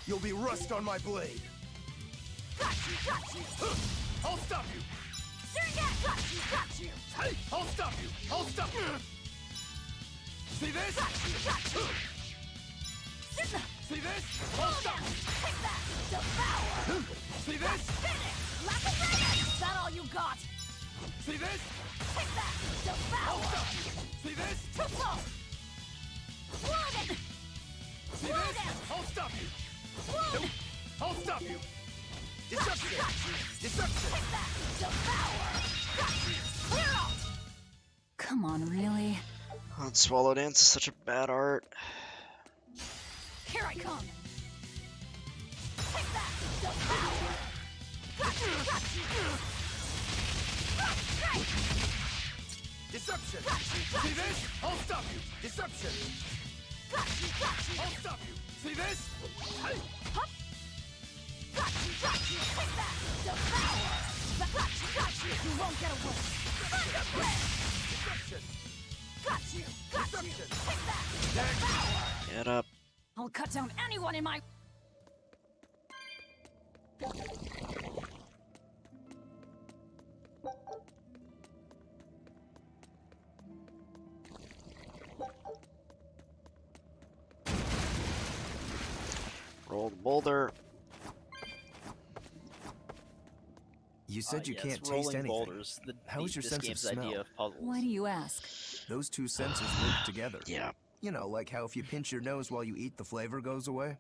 You'll be rust on my blade. Got you! I'll stop you! Surget! Got you! Hey! I'll stop you! I'll stop you! See this? Got you! See this? I'll stop you! Take that! Devour! See this? Finish! Lapidary! Is that all you got? See this? Take that! I'll Devour! stop you! See this? Too close! Wounded! See this? I'll stop you! Wounded! I'll stop you! Deception! Deception! Take that! Devour! Got you! Clear out! Come on, really? Oh, Swallow Dance is such a bad art. Here I come! Take that! Devour! Got you! Deception! See this? I'll stop you! Deception! Got you! I'll stop you! See this? Hey! Got you! Take that! Devour! Got you! You won't get away! Thunder Blade! Deception! Got you! Take that! Devour! Get up. I'll cut down anyone in my... Roll the boulder. You said you yes, can't taste rolling anything. boulders. How is your this sense of game's smell? idea of puzzles. Why do you ask? Those two senses work together. Yeah. You know, like how if you pinch your nose while you eat, the flavor goes away?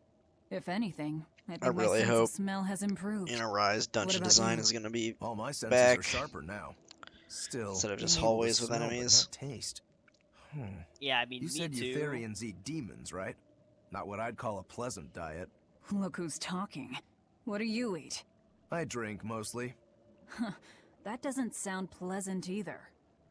If anything, I think I really my sense hope of smell has improved. In a Rise, dungeon about design you? is going to be All my senses back are sharper now. Still, instead of being just able to hallways with smell but enemies. not taste. Yeah, I mean, You me said too. Eutherians eat demons, right? Not what I'd call a pleasant diet. Look who's talking. What do you eat? I drink mostly. That doesn't sound pleasant either.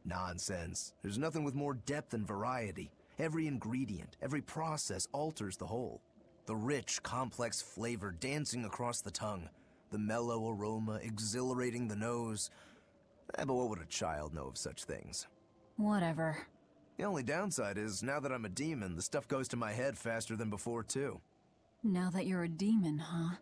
Nonsense. There's nothing with more depth and variety. Every ingredient, every process alters the whole. The rich, complex flavor dancing across the tongue. The mellow aroma exhilarating the nose. But what would a child know of such things? Whatever. The only downside is, now that I'm a demon, the stuff goes to my head faster than before, too. Now that you're a demon, huh?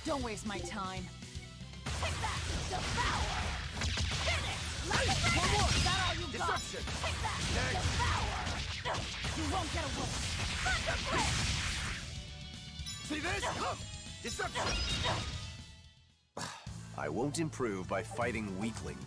Don't waste my time. Take that! Devour! Finish! Lapidary! Is that all you got? Deception! Take that! Devour! You won't get away! Thunder Blade! See this? Deception! I won't improve by fighting weakling.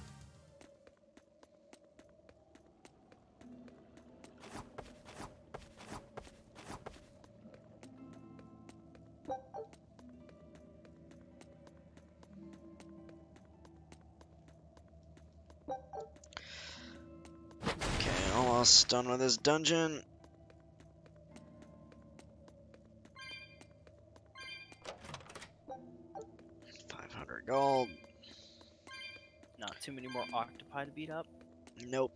Okay, almost done with this dungeon. $500 gold. Not too many more octopi to beat up. Nope.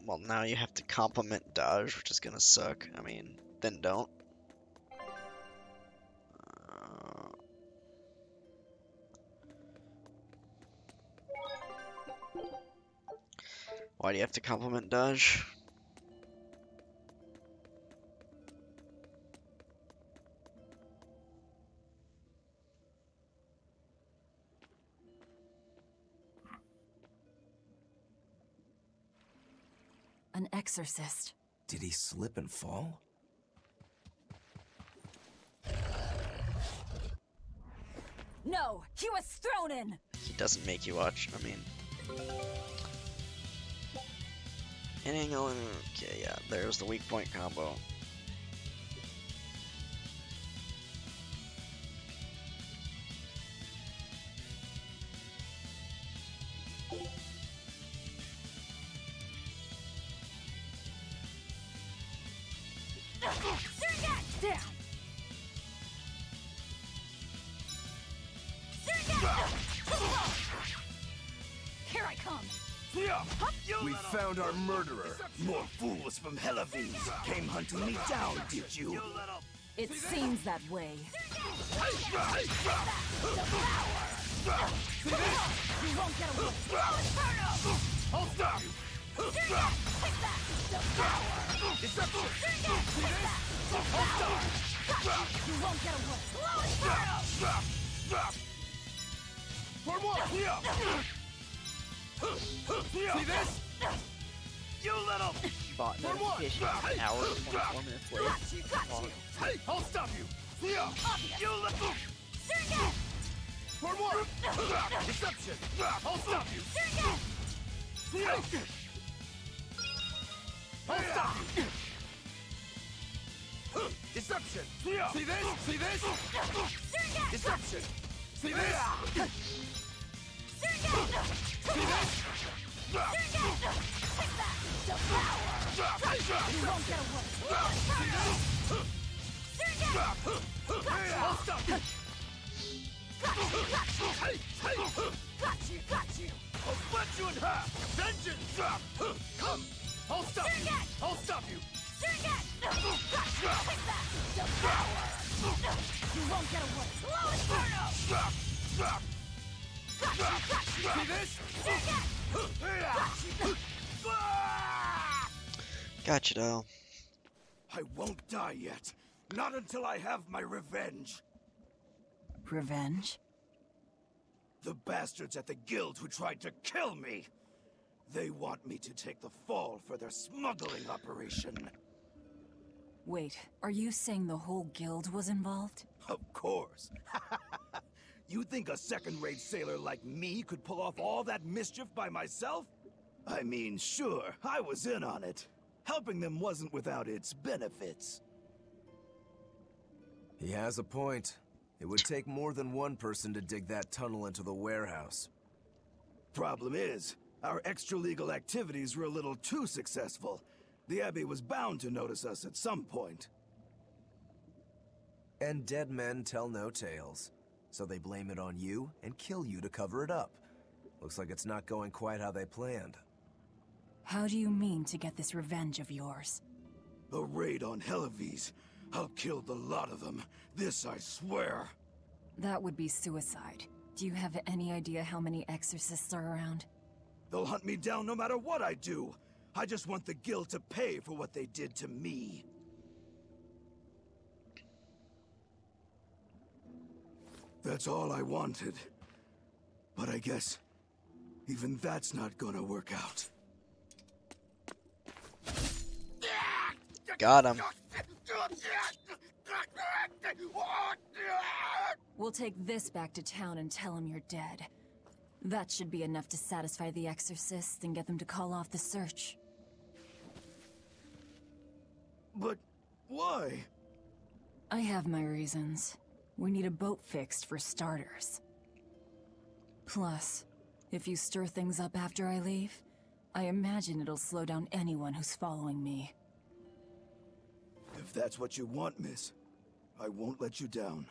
Well, now you have to compliment dodge, which is gonna suck. I mean, then don't. Why do you have to compliment Dodge? An exorcist. Did he slip and fall? No! He was thrown in! He doesn't make you watch. I mean... Angle and... Okay, yeah, there's the weak point combo. Down! Here I come! We found our murderer. More fools from Hellawes came hunting me down, did you? It seems that way. You won't get away! I'll stop you! Deception! You won't get away! For more! See this? You little... Bot notification an hour and 24 minutes late. Hey, I'll stop you! You little... For more! Deception! I'll stop you! I'll stop you! Deception! See this? See this? Deception! See this? See this? You won't get away! I'll stop you! Got you! I'll split you in half! Vengeance! Come! I'll stop you! I'll stop you! You won't get away! See this? Gotcha, Dial. I won't die yet. Not until I have my revenge. Revenge? The bastards at the guild who tried to kill me. They want me to take the fall for their smuggling operation. Wait, are you saying the whole guild was involved? Of course. You think a second-rate sailor like me could pull off all that mischief by myself? I mean, sure, I was in on it. Helping them wasn't without its benefits. He has a point. It would take more than one person to dig that tunnel into the warehouse. Problem is, our extra-legal activities were a little too successful. The Abbey was bound to notice us at some point. And dead men tell no tales. So they blame it on you and kill you to cover it up. Looks like it's not going quite how they planned. How do you mean to get this revenge of yours? A raid on Hellawes. I'll kill the lot of them. This I swear. That would be suicide. Do you have any idea how many exorcists are around? They'll hunt me down no matter what I do. I just want the guild to pay for what they did to me. That's all I wanted. But I guess even that's not gonna work out. Got him. We'll take this back to town and tell him you're dead. That should be enough to satisfy the exorcists and get them to call off the search. But why? I have my reasons. We need a boat fixed for starters. Plus, if you stir things up after I leave, I imagine it'll slow down anyone who's following me. If that's what you want, miss, I won't let you down.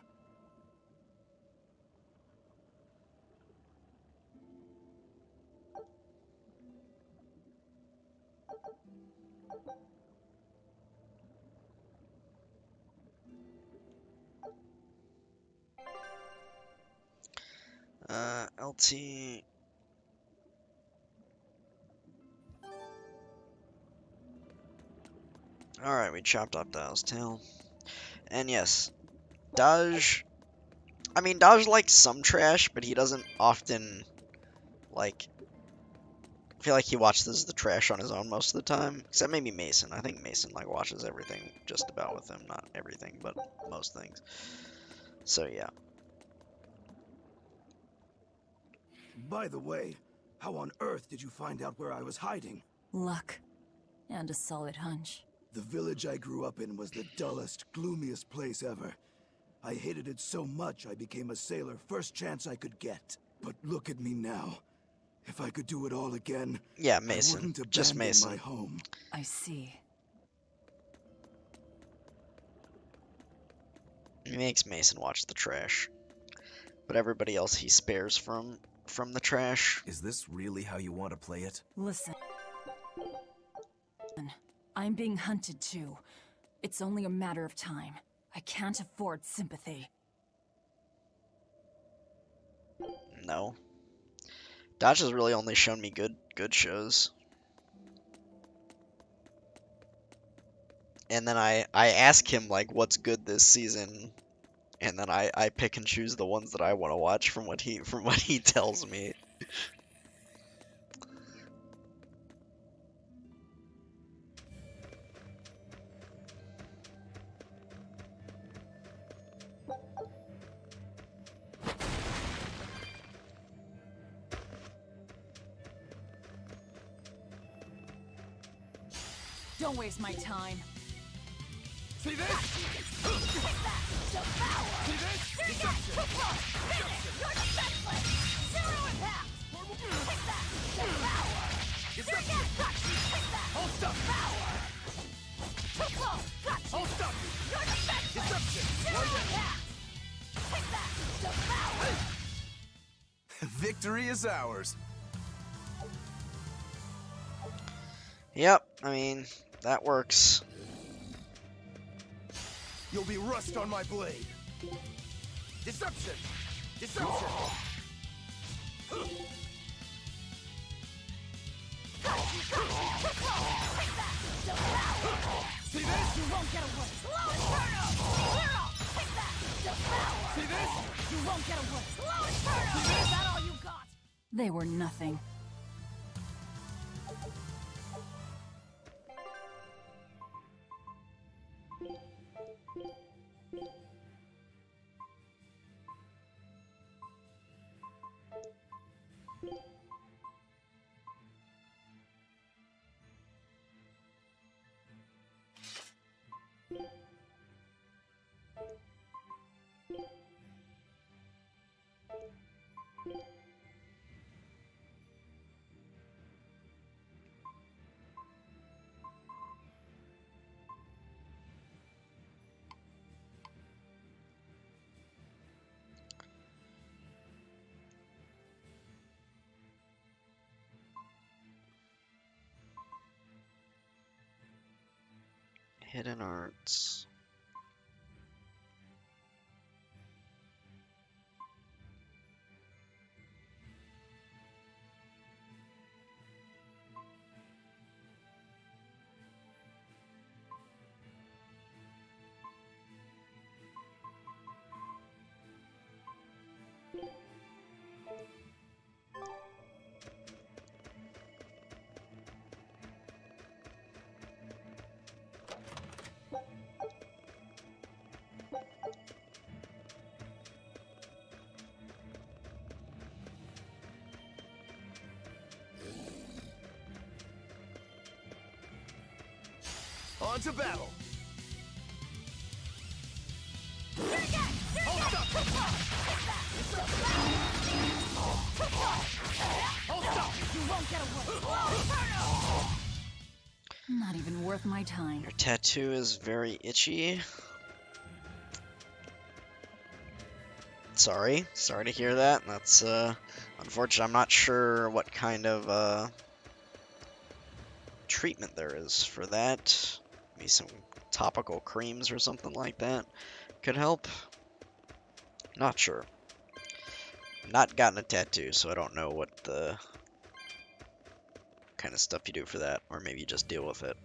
LT. Alright, we chopped off Dial's tail. And yes, Dodge... I mean, Dodge likes some trash, but he doesn't often, like... I feel like he watches the trash on his own most of the time. Except maybe Mason. I think Mason, like, watches everything just about with him. Not everything, but most things. So, yeah. By the way, how on earth did you find out where I was hiding? Luck. And a solid hunch. The village I grew up in was the dullest, gloomiest place ever. I hated it so much I became a sailor first chance I could get. But look at me now. If I could do it all again, yeah, Mason. I wouldn't Just abandon Mason. my home. I see. He makes Mason watch the trash. But everybody else he spares from the trash. Is this really how you want to play it? Listen. I'm being hunted too. It's only a matter of time. I can't afford sympathy. No. Dodge has really only shown me good shows. And then I ask him, like, what's good this season, and then I pick and choose the ones that I want to watch from what he tells me. Don't waste my time. See this? See this? Hold stuff! Hold stuff! Victory is ours. Yep, I mean, that works. You'll be rust on my blade. Deception! Deception! See this? You won't get away! Slow Inferno! Clear up! Take that! Devour! See this? You won't get away! Slow Inferno! Is that all you got? They were nothing. Hidden Arts. On to battle. Not even worth my time. Your tattoo is very itchy. Sorry to hear that. That's unfortunate. I'm not sure what kind of treatment there is for that. Maybe some topical creams or something like that could help. Not sure. Not gotten a tattoo, so I don't know what the kind of stuff you do for that, or maybe you just deal with it.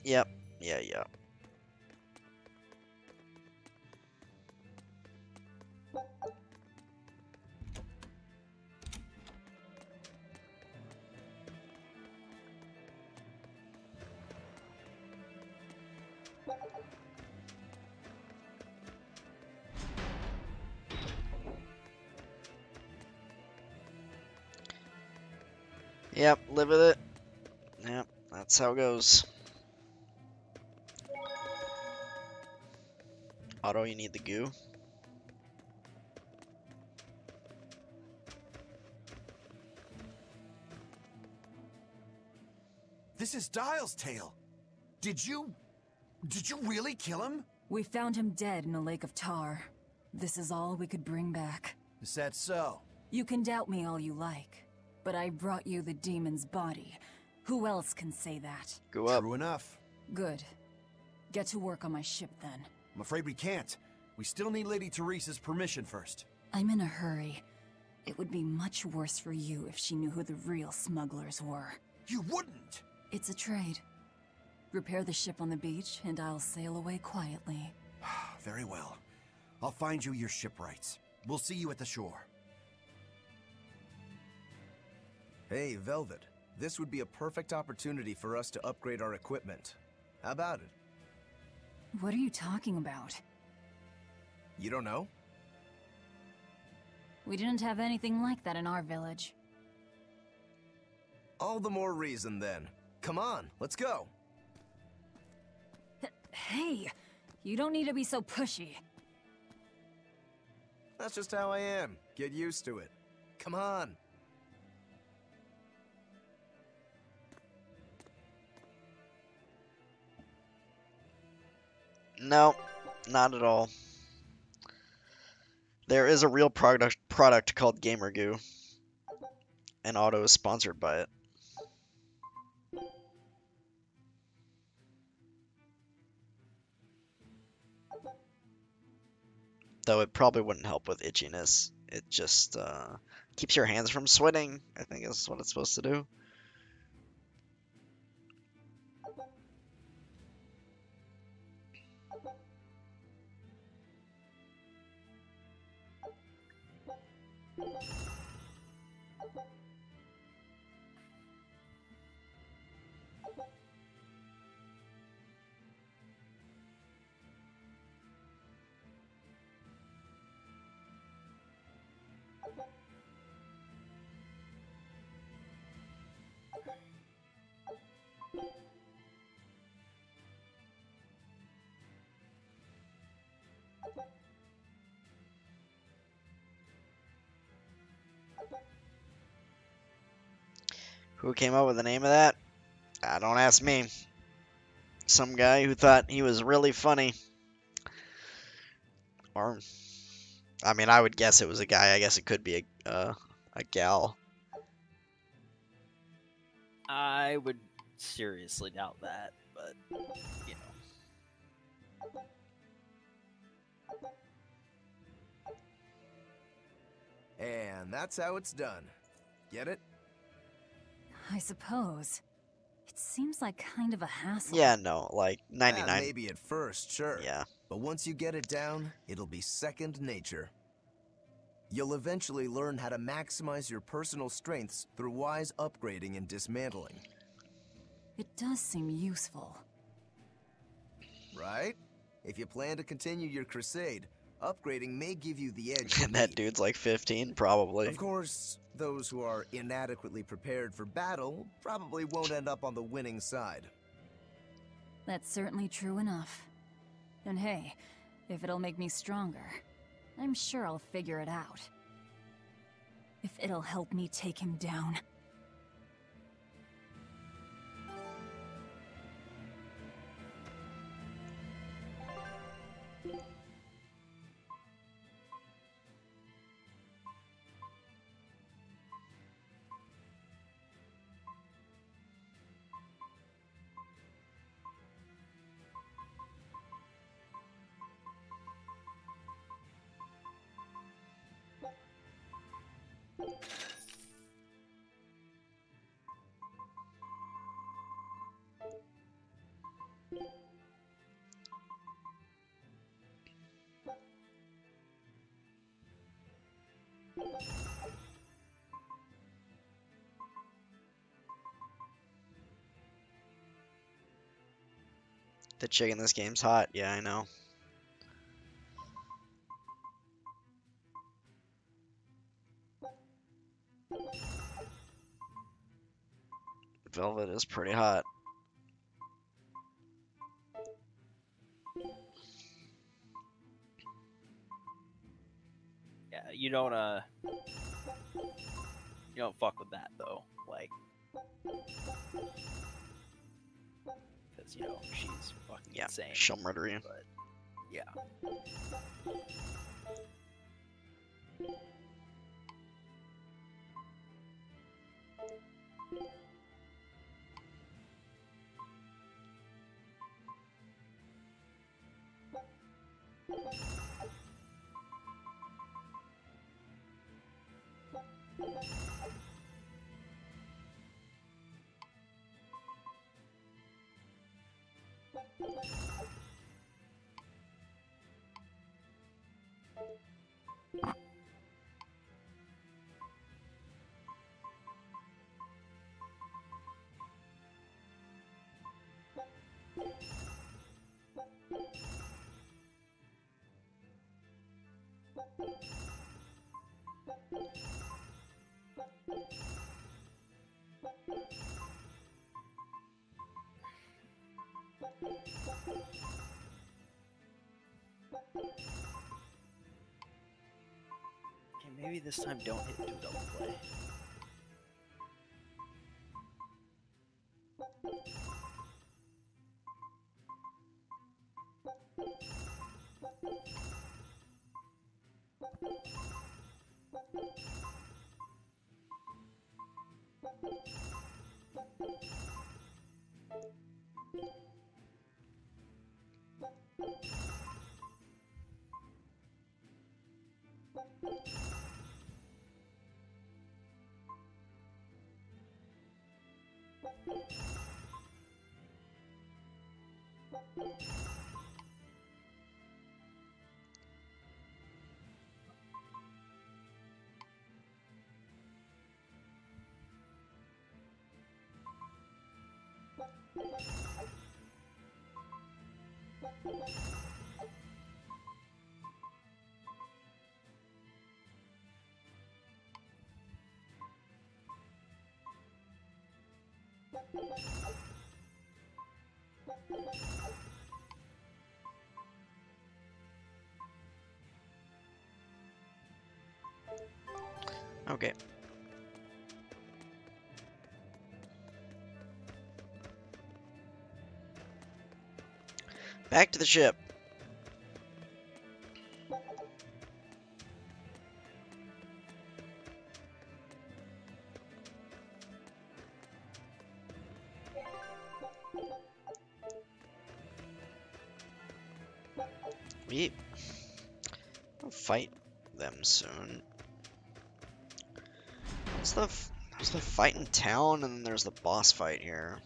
Yep. Yeah. Yep, live with it. Yep, that's how it goes. Otto, you need the goo. This is Dial's tale. Did you really kill him? We found him dead in a lake of tar. This is all we could bring back. Is that so? You can doubt me all you like, but I brought you the demon's body. Who else can say that? Go up. True enough. Good. Get to work on my ship then. I'm afraid we can't. We still need Lady Teresa's permission first. I'm in a hurry. It would be much worse for you if she knew who the real smugglers were. You wouldn't! It's a trade. Repair the ship on the beach, and I'll sail away quietly. Very well. I'll find you your shipwrights. We'll see you at the shore. Hey, Velvet. This would be a perfect opportunity for us to upgrade our equipment. How about it? What are you talking about? You don't know? We didn't have anything like that in our village. All the more reason, then. Come on, let's go. Hey, you don't need to be so pushy. That's just how I am. Get used to it. Come on. No, not at all. There is a real product called Gamer Goo, and Otto is sponsored by it. Though it probably wouldn't help with itchiness. It just keeps your hands from sweating, I think is what it's supposed to do. Who came up with the name of that? Don't ask me. Some guy who thought he was really funny. Or, I mean, I would guess it was a guy. I guess it could be a gal. I would seriously doubt that, but, you know. And that's how it's done. Get it? I suppose. It seems like kind of a hassle. Yeah, no, like 99. Maybe at first, sure. Yeah. But once you get it down, it'll be second nature. You'll eventually learn how to maximize your personal strengths through wise upgrading and dismantling. It does seem useful. Right? If you plan to continue your crusade, upgrading may give you the edge. And that dude's like 15, probably. Of course, those who are inadequately prepared for battle probably won't end up on the winning side. That's certainly true enough. And hey, if it'll make me stronger, I'm sure I'll figure it out. If it'll help me take him down. The chick in this game's hot. Yeah, I know. Velvet is pretty hot. Yeah, you don't fuck with that though, like, because she's fucking insane. She'll murder you. But yeah. Okay, maybe this time don't hit 2 double play. Okay. Back to the ship. We'll fight them soon. There's the fight in town, and then there's the boss fight here.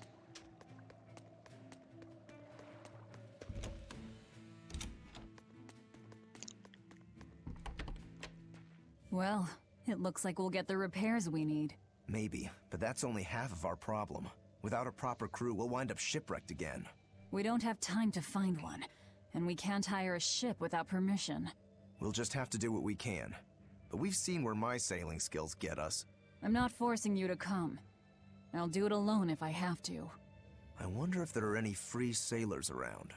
Well, it looks like we'll get the repairs we need. Maybe, but that's only half of our problem. Without a proper crew, we'll wind up shipwrecked again. We don't have time to find one, and we can't hire a ship without permission. We'll just have to do what we can. But we've seen where my sailing skills get us. I'm not forcing you to come. I'll do it alone if I have to. I wonder if there are any free sailors around.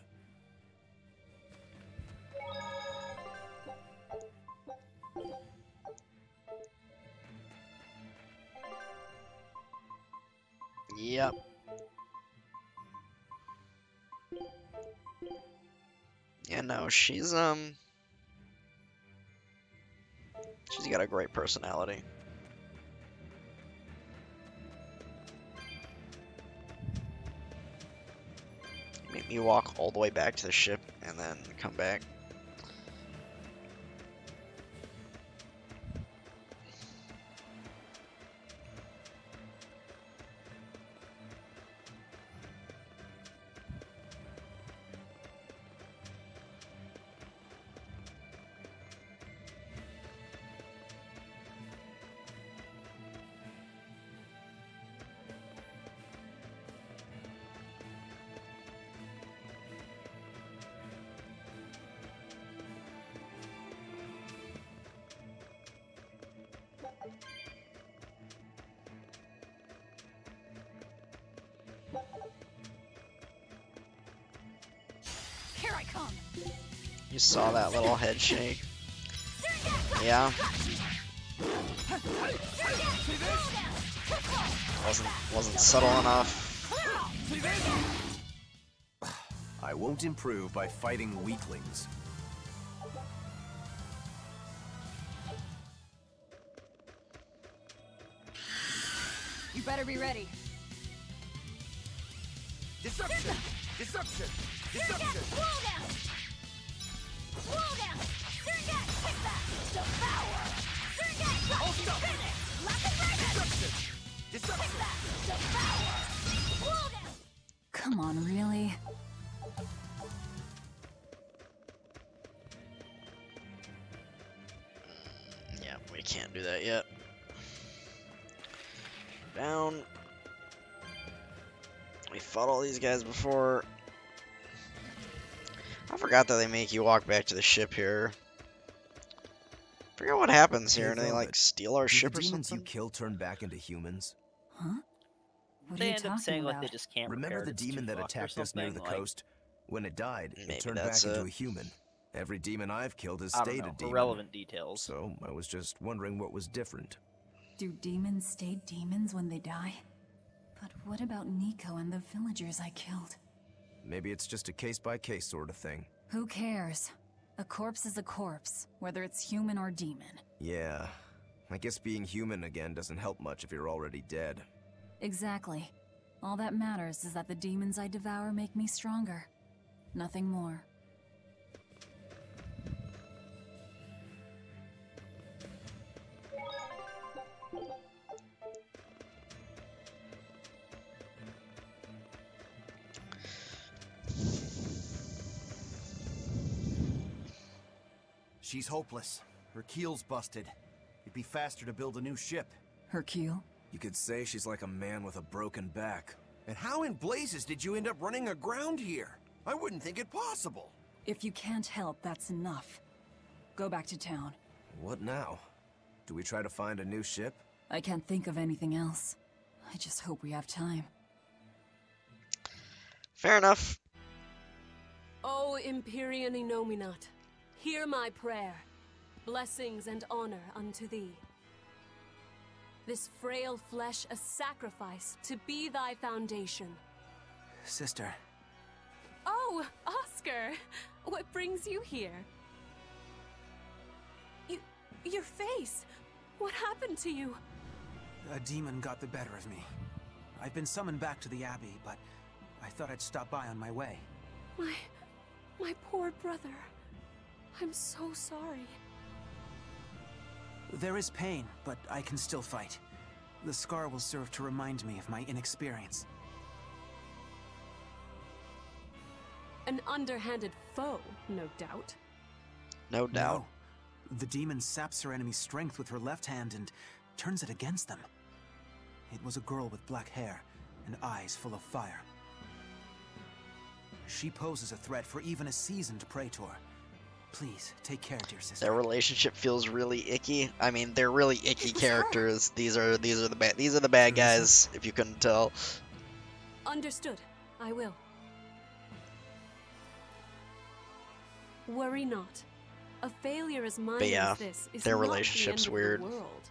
Yep. Yeah, no, she's got a great personality. Make me walk all the way back to the ship and then come back. I come. You saw that little head shake. Yeah. Wasn't subtle enough. I won't improve by fighting weaklings. You better be ready. Deception! Deception! Deception! Wall down! Wall down! Surgat! Kick back! Devour! Surgat! Finish! Lock and break! Deception! Deception! Kick back! Devour! Wall down! Come on, really? Yeah, we can't do that yet. Down. We fought all these guys before. I forgot that they make you walk back to the ship here. Forget what happens here, and they like steal our ship or demons something. you kill turn back into humans? Huh? What They are you end up talking saying about? like they just can't. Remember repair the it, it's demon too that fucked or attacked us near the something, like, coast? When it died, Maybe it turned that's back into it. a human. Every demon I've killed has I don't stayed know, a demon. irrelevant details. So I was just wondering what was different. Do demons stay demons when they die? But what about Nico and the villagers I killed? Maybe it's just a case-by-case sort of thing. Who cares? A corpse is a corpse, whether it's human or demon. Yeah, I guess being human again doesn't help much if you're already dead. Exactly. All that matters is that the demons I devour make me stronger. Nothing more. She's hopeless. Her keel's busted. It'd be faster to build a new ship. Her keel? You could say she's like a man with a broken back. And how in blazes did you end up running aground here? I wouldn't think it possible. If you can't help, that's enough. Go back to town. What now? Do we try to find a new ship? I can't think of anything else. I just hope we have time. Fair enough. O Empyrean Inominat, hear my prayer. Blessings and honor unto thee. This frail flesh a sacrifice to be thy foundation. Sister. Oh, Oscar! What brings you here? Your face! What happened to you? A demon got the better of me. I've been summoned back to the Abbey, but I thought I'd stop by on my way. My poor brother. I'm so sorry. There is pain, but I can still fight. The scar will serve to remind me of my inexperience. An underhanded foe, no doubt. No doubt. No. The demon saps her enemy's strength with her left hand and turns it against them. It was a girl with black hair and eyes full of fire. She poses a threat for even a seasoned praetor. Please, take care, dear sister. Their relationship feels really icky. I mean, they're really icky characters. These are the bad guys, if you couldn't tell. Understood. I will. Worry not. A failure as mine But yeah, as this is their not relationship's the end weird. Of the world.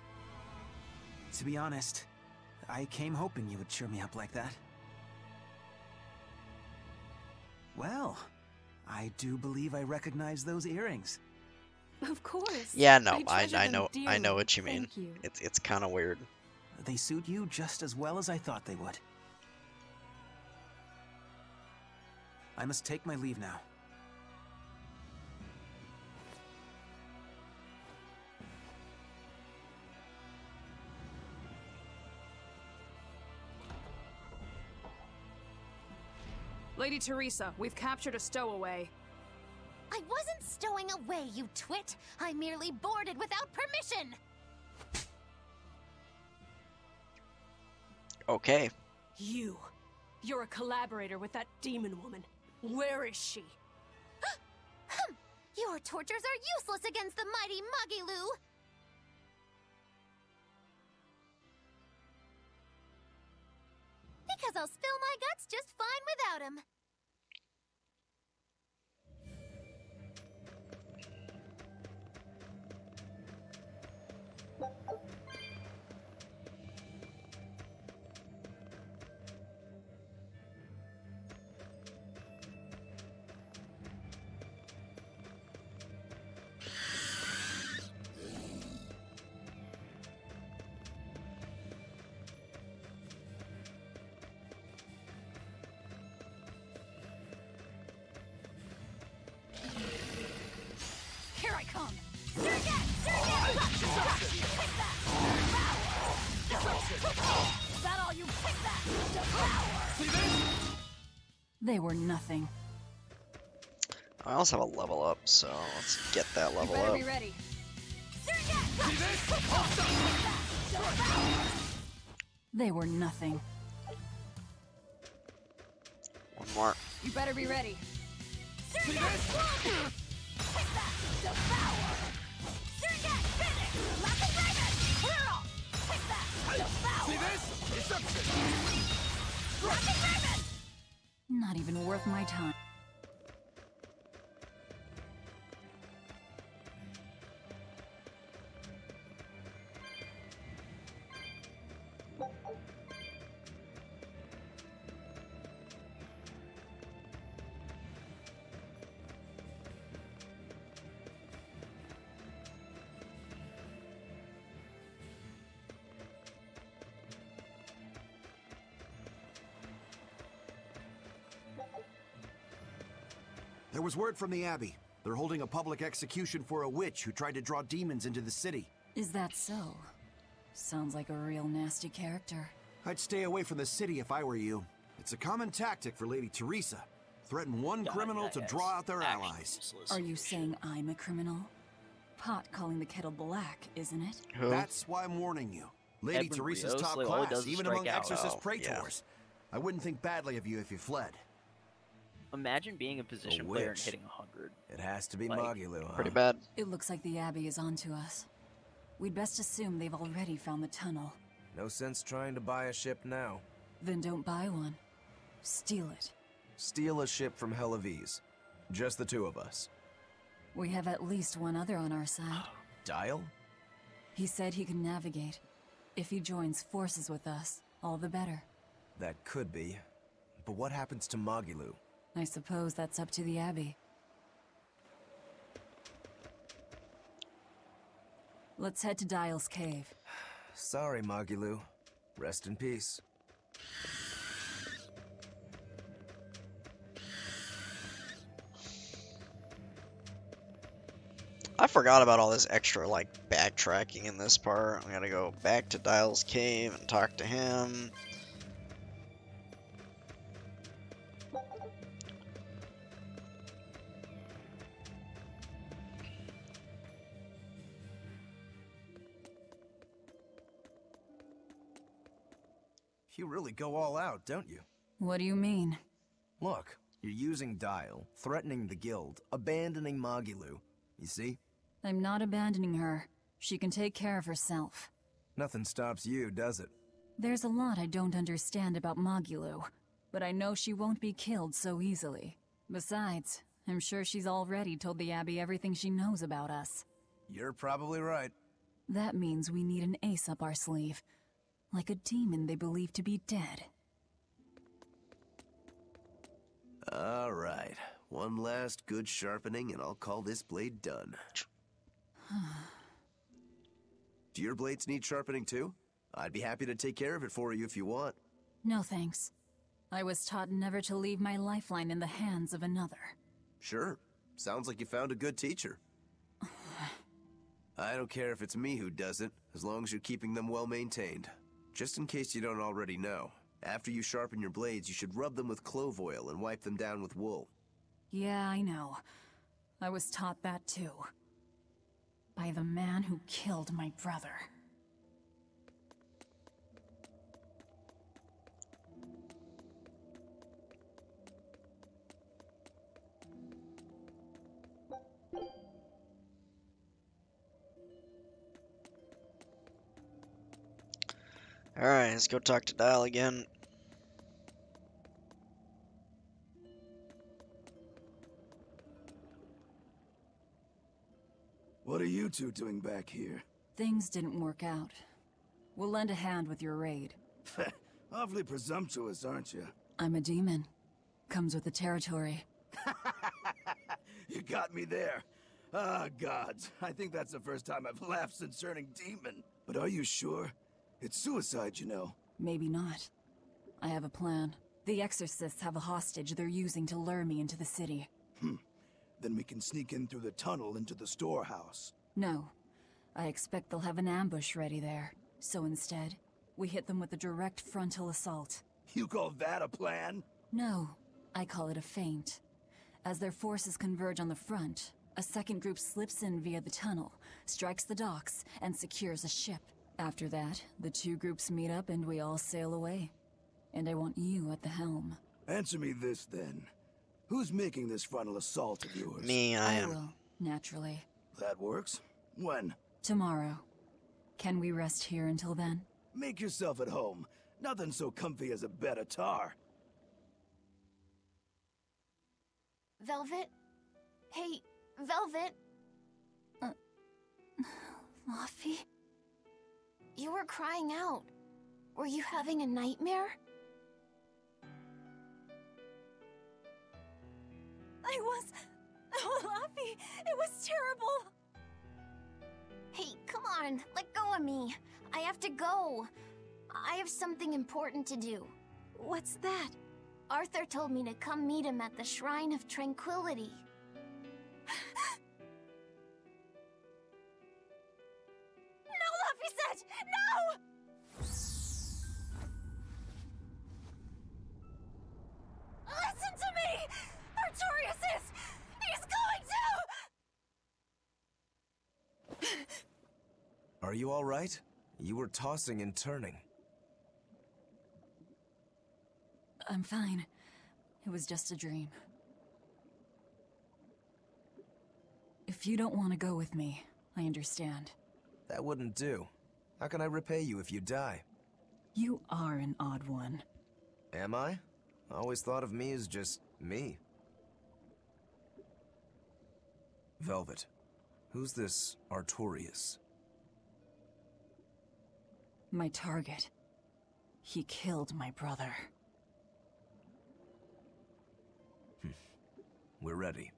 To be honest, I came hoping you would cheer me up like that. Well, I do believe I recognize those earrings. Of course. Yeah, no, I I know dearly. what you mean. Thank you. It's kind of weird. They suit you just as well as I thought they would. I must take my leave now. Lady Teresa, we've captured a stowaway. I wasn't stowing away, you twit. I merely boarded without permission. Okay. You're a collaborator with that demon woman. Where is she? Your tortures are useless against the mighty Magilu. Because I'll spill my guts just fine without him. Is that all you pick that? Devour! They were nothing. I also have a level up, so let's get that level better up. be ready. They were nothing. One more. You better be ready. See this? Pick that! Devour! Surget! Finish! Laughing Raven! Clear off! Pick that! Devour! See this? Deception! Laughing Raven! Not even worth my time. There was word from the Abbey. They're holding a public execution for a witch who tried to draw demons into the city. Is that so? Sounds like a real nasty character. I'd stay away from the city if I were you. It's a common tactic for Lady Teresa. Threaten one criminal to draw out their allies. Are you saying I'm a criminal? Pot calling the kettle black, isn't it? That's why I'm warning you. Lady Edmund Teresa's Rios, top like, all he class, does is even strike among out. Exorcist Oh, praetors. I wouldn't think badly of you if you fled. Imagine being a position player and hitting 100. It has to be Like, Magulu, huh? Pretty bad. It looks like the Abbey is onto us. We'd best assume they've already found the tunnel. No sense trying to buy a ship now. Then don't buy one. Steal it. Steal a ship from Hellawes. Just the two of us. We have at least one other on our side. Dial? He said he can navigate. If he joins forces with us, all the better. That could be. But what happens to Magulu? I suppose that's up to the Abbey. Let's head to Dial's cave. Sorry, Magulu. Rest in peace. I forgot about all this extra, like, backtracking in this part. I'm gonna go back to Dial's cave and talk to him. You really go all out, don't you? What do you mean? Look, you're using Dial, threatening the guild, abandoning Magulu. You see? I'm not abandoning her. She can take care of herself. Nothing stops you, does it? There's a lot I don't understand about Magulu, but I know she won't be killed so easily. Besides, I'm sure she's already told the Abbey everything she knows about us. You're probably right. That means we need an ace up our sleeve. Like a demon they believe to be dead. All right. One last good sharpening and I'll call this blade done. Do your blades need sharpening too? I'd be happy to take care of it for you if you want. No thanks. I was taught never to leave my lifeline in the hands of another. Sure. Sounds like you found a good teacher. I don't care if it's me who does it, as long as you're keeping them well maintained. Just in case you don't already know, after you sharpen your blades, you should rub them with clove oil and wipe them down with wool. Yeah, I know. I was taught that too. By the man who killed my brother. Alright, let's go talk to Dial again. What are you two doing back here? Things didn't work out. We'll lend a hand with your raid. Awfully presumptuous, aren't you? I'm a demon. Comes with the territory. You got me there. Ah, gods. I think that's the first time I've laughed since turning demon. But are you sure? It's suicide, you know. Maybe not. I have a plan. The exorcists have a hostage they're using to lure me into the city. Then we can sneak in through the tunnel into the storehouse. No. I expect they'll have an ambush ready there. So instead, We hit them with a direct frontal assault. You call that a plan? No, I call it a feint. As their forces converge on the front, a second group slips in via the tunnel, strikes the docks, and secures a ship. After that, the two groups meet up and we all sail away. And I want you at the helm. Answer me this, then. Who's making this frontal assault of yours? Me, I am. Will, naturally. That works. When? Tomorrow. Can we rest here until then? Make yourself at home. Nothing so comfy as a bed of tar. Velvet? Hey, Velvet? Luffy? You were crying out. Were you having a nightmare? Oh, Luffy! It was terrible! Hey, come on, let go of me. I have to go. I have something important to do. What's that? Arthur told me to come meet him at the Shrine of Tranquility. No, Luffy said! No! Listen to me! Artorias is... He's going to... Are you all right? You were tossing and turning. I'm fine. It was just a dream. If you don't want to go with me, I understand. That wouldn't do. How can I repay you if you die? You are an odd one. Am I? I always thought of me as just me. Velvet, who's this Artorias? My target. He killed my brother. We're ready.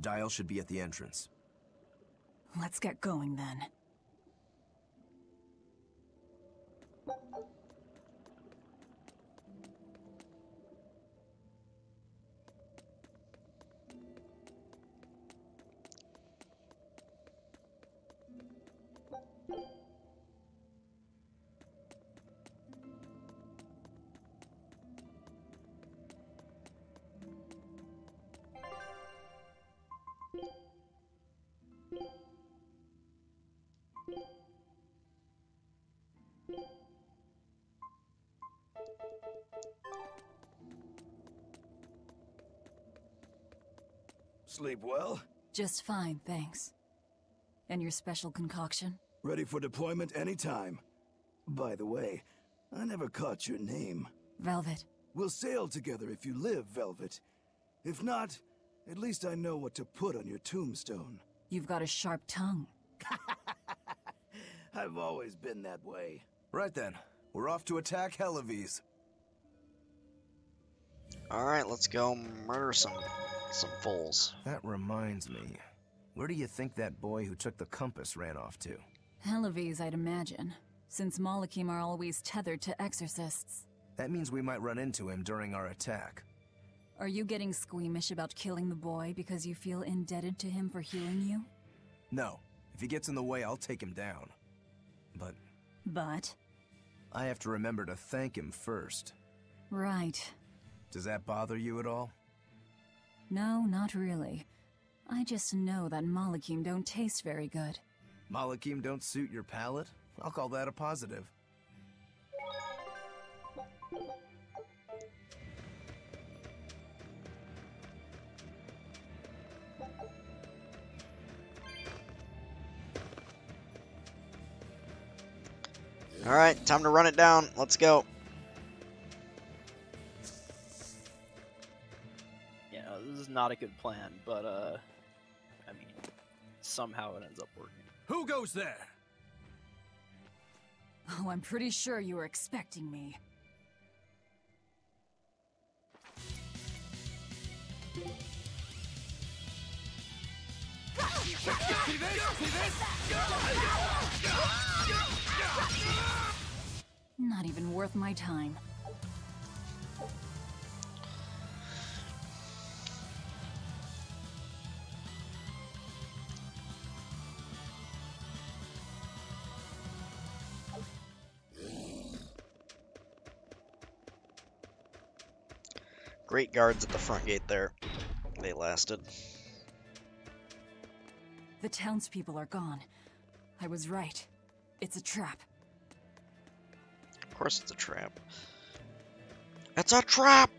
Dial should be at the entrance. Let's get going then. Sleep well? Just fine, thanks. And your special concoction? Ready for deployment anytime. By the way, I never caught your name. Velvet. We'll sail together if you live, Velvet. If not, at least I know what to put on your tombstone. You've got a sharp tongue. I've always been that way. Right then, we're off to attack Hellawes. Alright, let's go murder some fools. That reminds me. Where do you think that boy who took the compass ran off to? Hellawes, I'd imagine, since Malakim are always tethered to exorcists. That means we might run into him during our attack. Are you getting squeamish about killing the boy because you feel indebted to him for healing you? No. If he gets in the way, I'll take him down. But? I have to remember to thank him first. Right. Does that bother you at all? No, not really. I just know that Malakim don't taste very good. Malakim don't suit your palate? I'll call that a positive. Alright, time to run it down. Let's go. Yeah, this is not a good plan, but, I mean, somehow it ends up working. Who goes there? Oh, I'm pretty sure you were expecting me. See this? See this? Not even worth my time. Great guards at the front gate there. They lasted. The townspeople are gone. I was right. It's a trap. Of course it's a trap. It's a trap!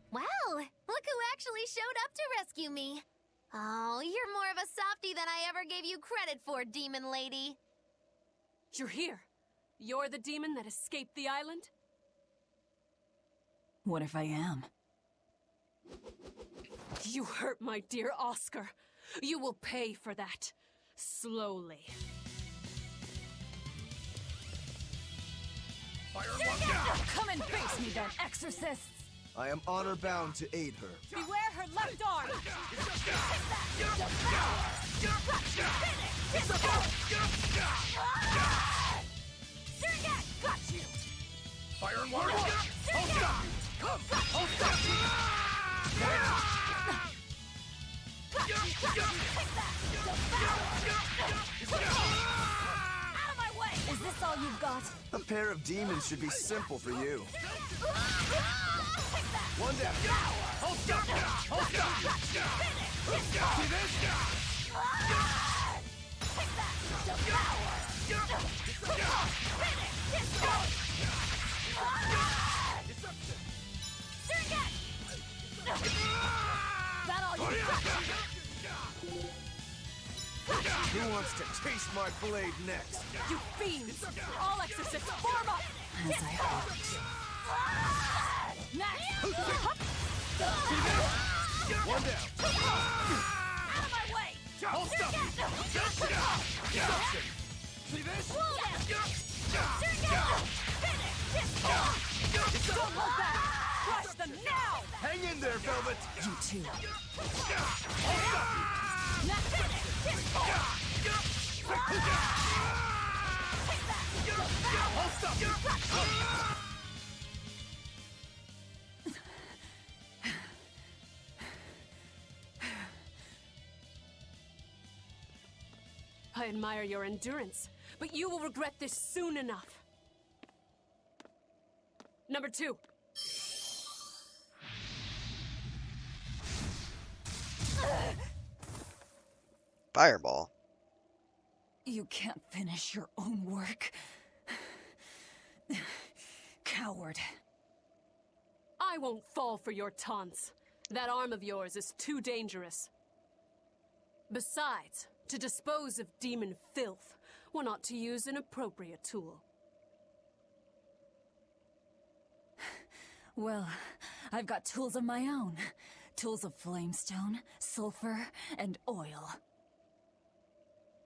Wow, look who actually showed up to rescue me. Oh, you're more of a softie than I ever gave you credit for, demon lady. You're here. You're the demon that escaped the island? What if I am? You hurt my dear Oscar. You will pay for that. Slowly. Come and face me then, exorcists! I am honor-bound to aid her. Beware her left arm! Got you! Fire and water! Hold stop! Hold stop! Out of my way! Is this all you've got? A pair of demons should be simple for you. One down. Hold stop! Hold stop! See this? That all you got? Who wants to taste my blade next? You fiends! All exorcists form up! As I hoped. One down. Out of my way! Hold stop! See this? Don't hold back! Crush them now! Hang in there, Velvet. You too. I admire your endurance, but you will regret this soon enough. Number 2. Fireball. You can't finish your own work. Coward. I won't fall for your taunts. That arm of yours is too dangerous. Besides, to dispose of demon filth, one ought to use an appropriate tool. Well, I've got tools of my own. Tools of flamestone, sulfur, and oil.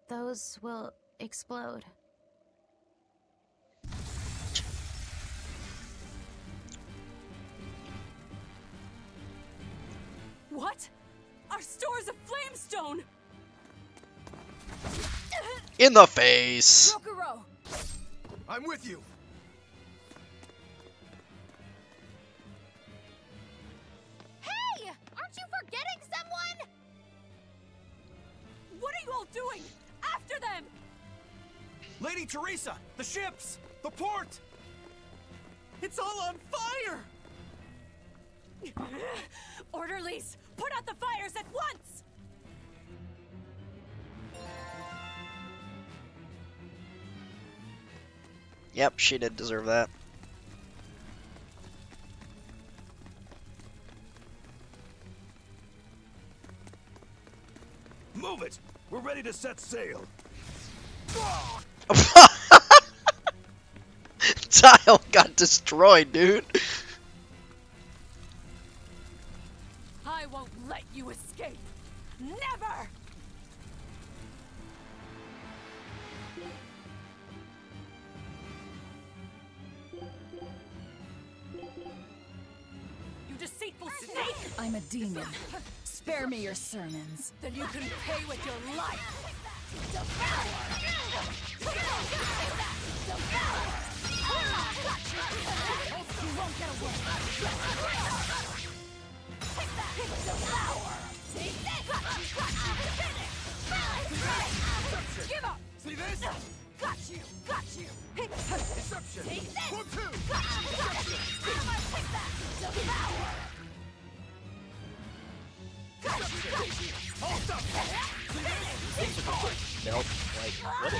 Those will explode. What? Our stores of flamestone! In the face! Rokuro! I'm with you. Hey! Aren't you forgetting someone? What are you all doing? After them! Lady Teresa! The ships! The port! It's all on fire! Orderlies, put out the fires at once! Yep, she did deserve that. Move it! We're ready to set sail. Tile got destroyed, dude. I won't let you escape! Never! You deceitful snake! I'm a demon. Spare me your sermons. Then you can pay with your life! You won't get away. Belt, like, what is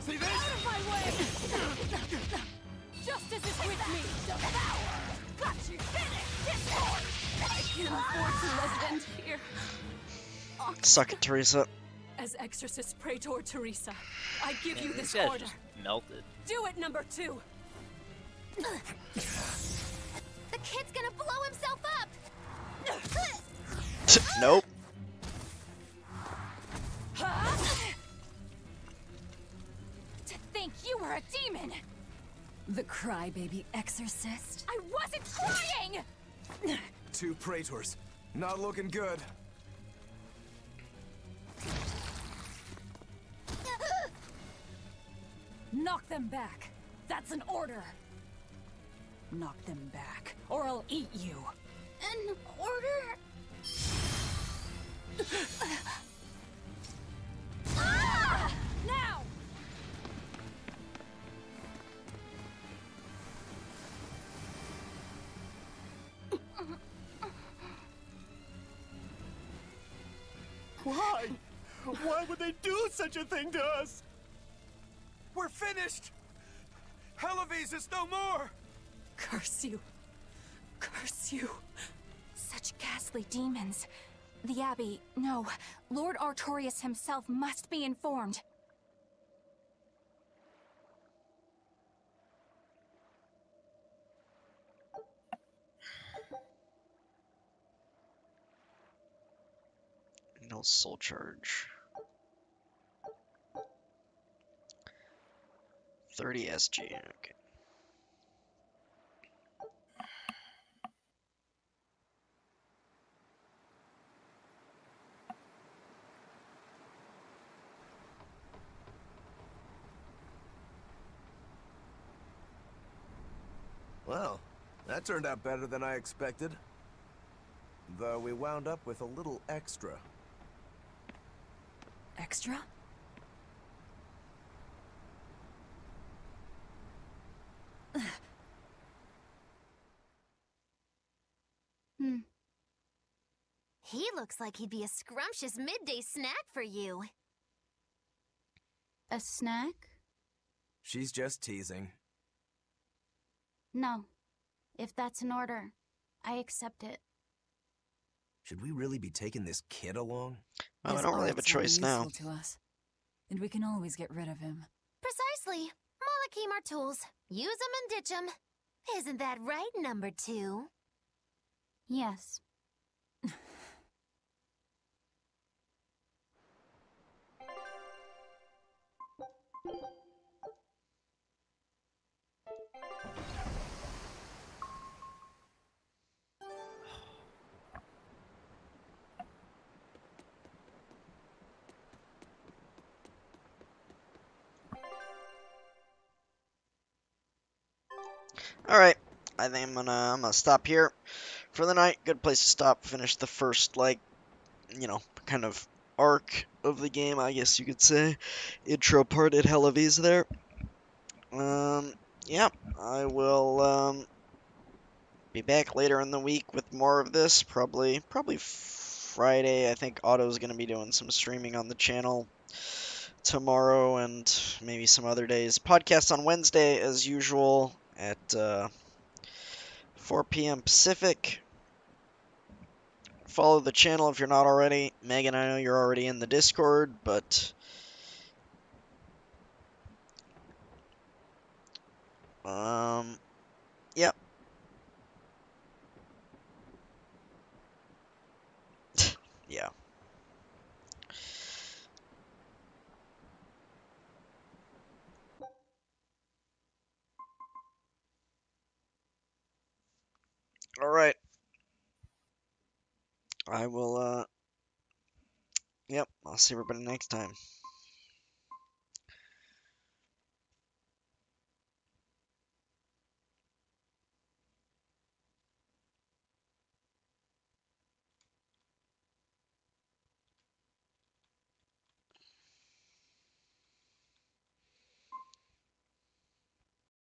See this? Out of my way! Justice is with me! Devour! Got you! Finish! I can't afford to let it end here. Suck it, Teresa. As Exorcist Praetor Teresa, I give you this guy's order. just melted. Do it, number 2. The kid's gonna blow himself up! Nope. To think you were a demon! The crybaby exorcist? I wasn't crying! 2 praetors. Not looking good. Knock them back. That's an order. Knock them back, or I'll eat you. An order? Ah! Now! Why? Why would they do such a thing to us? We're finished! Hellawes is no more! Curse you. Curse you. Such ghastly demons. The Abbey, no. Lord Artorias himself must be informed. No soul charge. 30 SG, okay. Well, that turned out better than I expected. Though we wound up with a little extra. Extra? He looks like he'd be a scrumptious midday snack for you. A snack? She's just teasing. No. If that's an order, I accept it. Should we really be taking this kid along? Well, I don't really have a choice now. To us, and we can always get rid of him. Precisely. Malakim are tools. Use them and ditch them. Isn't that right, number 2? Yes. Alright, I think I'm gonna stop here for the night. Good place to stop, finish the first, like, you know, kind of arc of the game, I guess you could say. Intro part at Hellawes there. Yeah, I will, be back later in the week with more of this, probably Friday. I think Otto's gonna be doing some streaming on the channel tomorrow and maybe some other days. Podcast on Wednesday, as usual, at 4 p.m. Pacific. Follow the channel if you're not already. Megan, I know you're already in the Discord, but yep. Yeah. All right. I will, yep, I'll see everybody next time.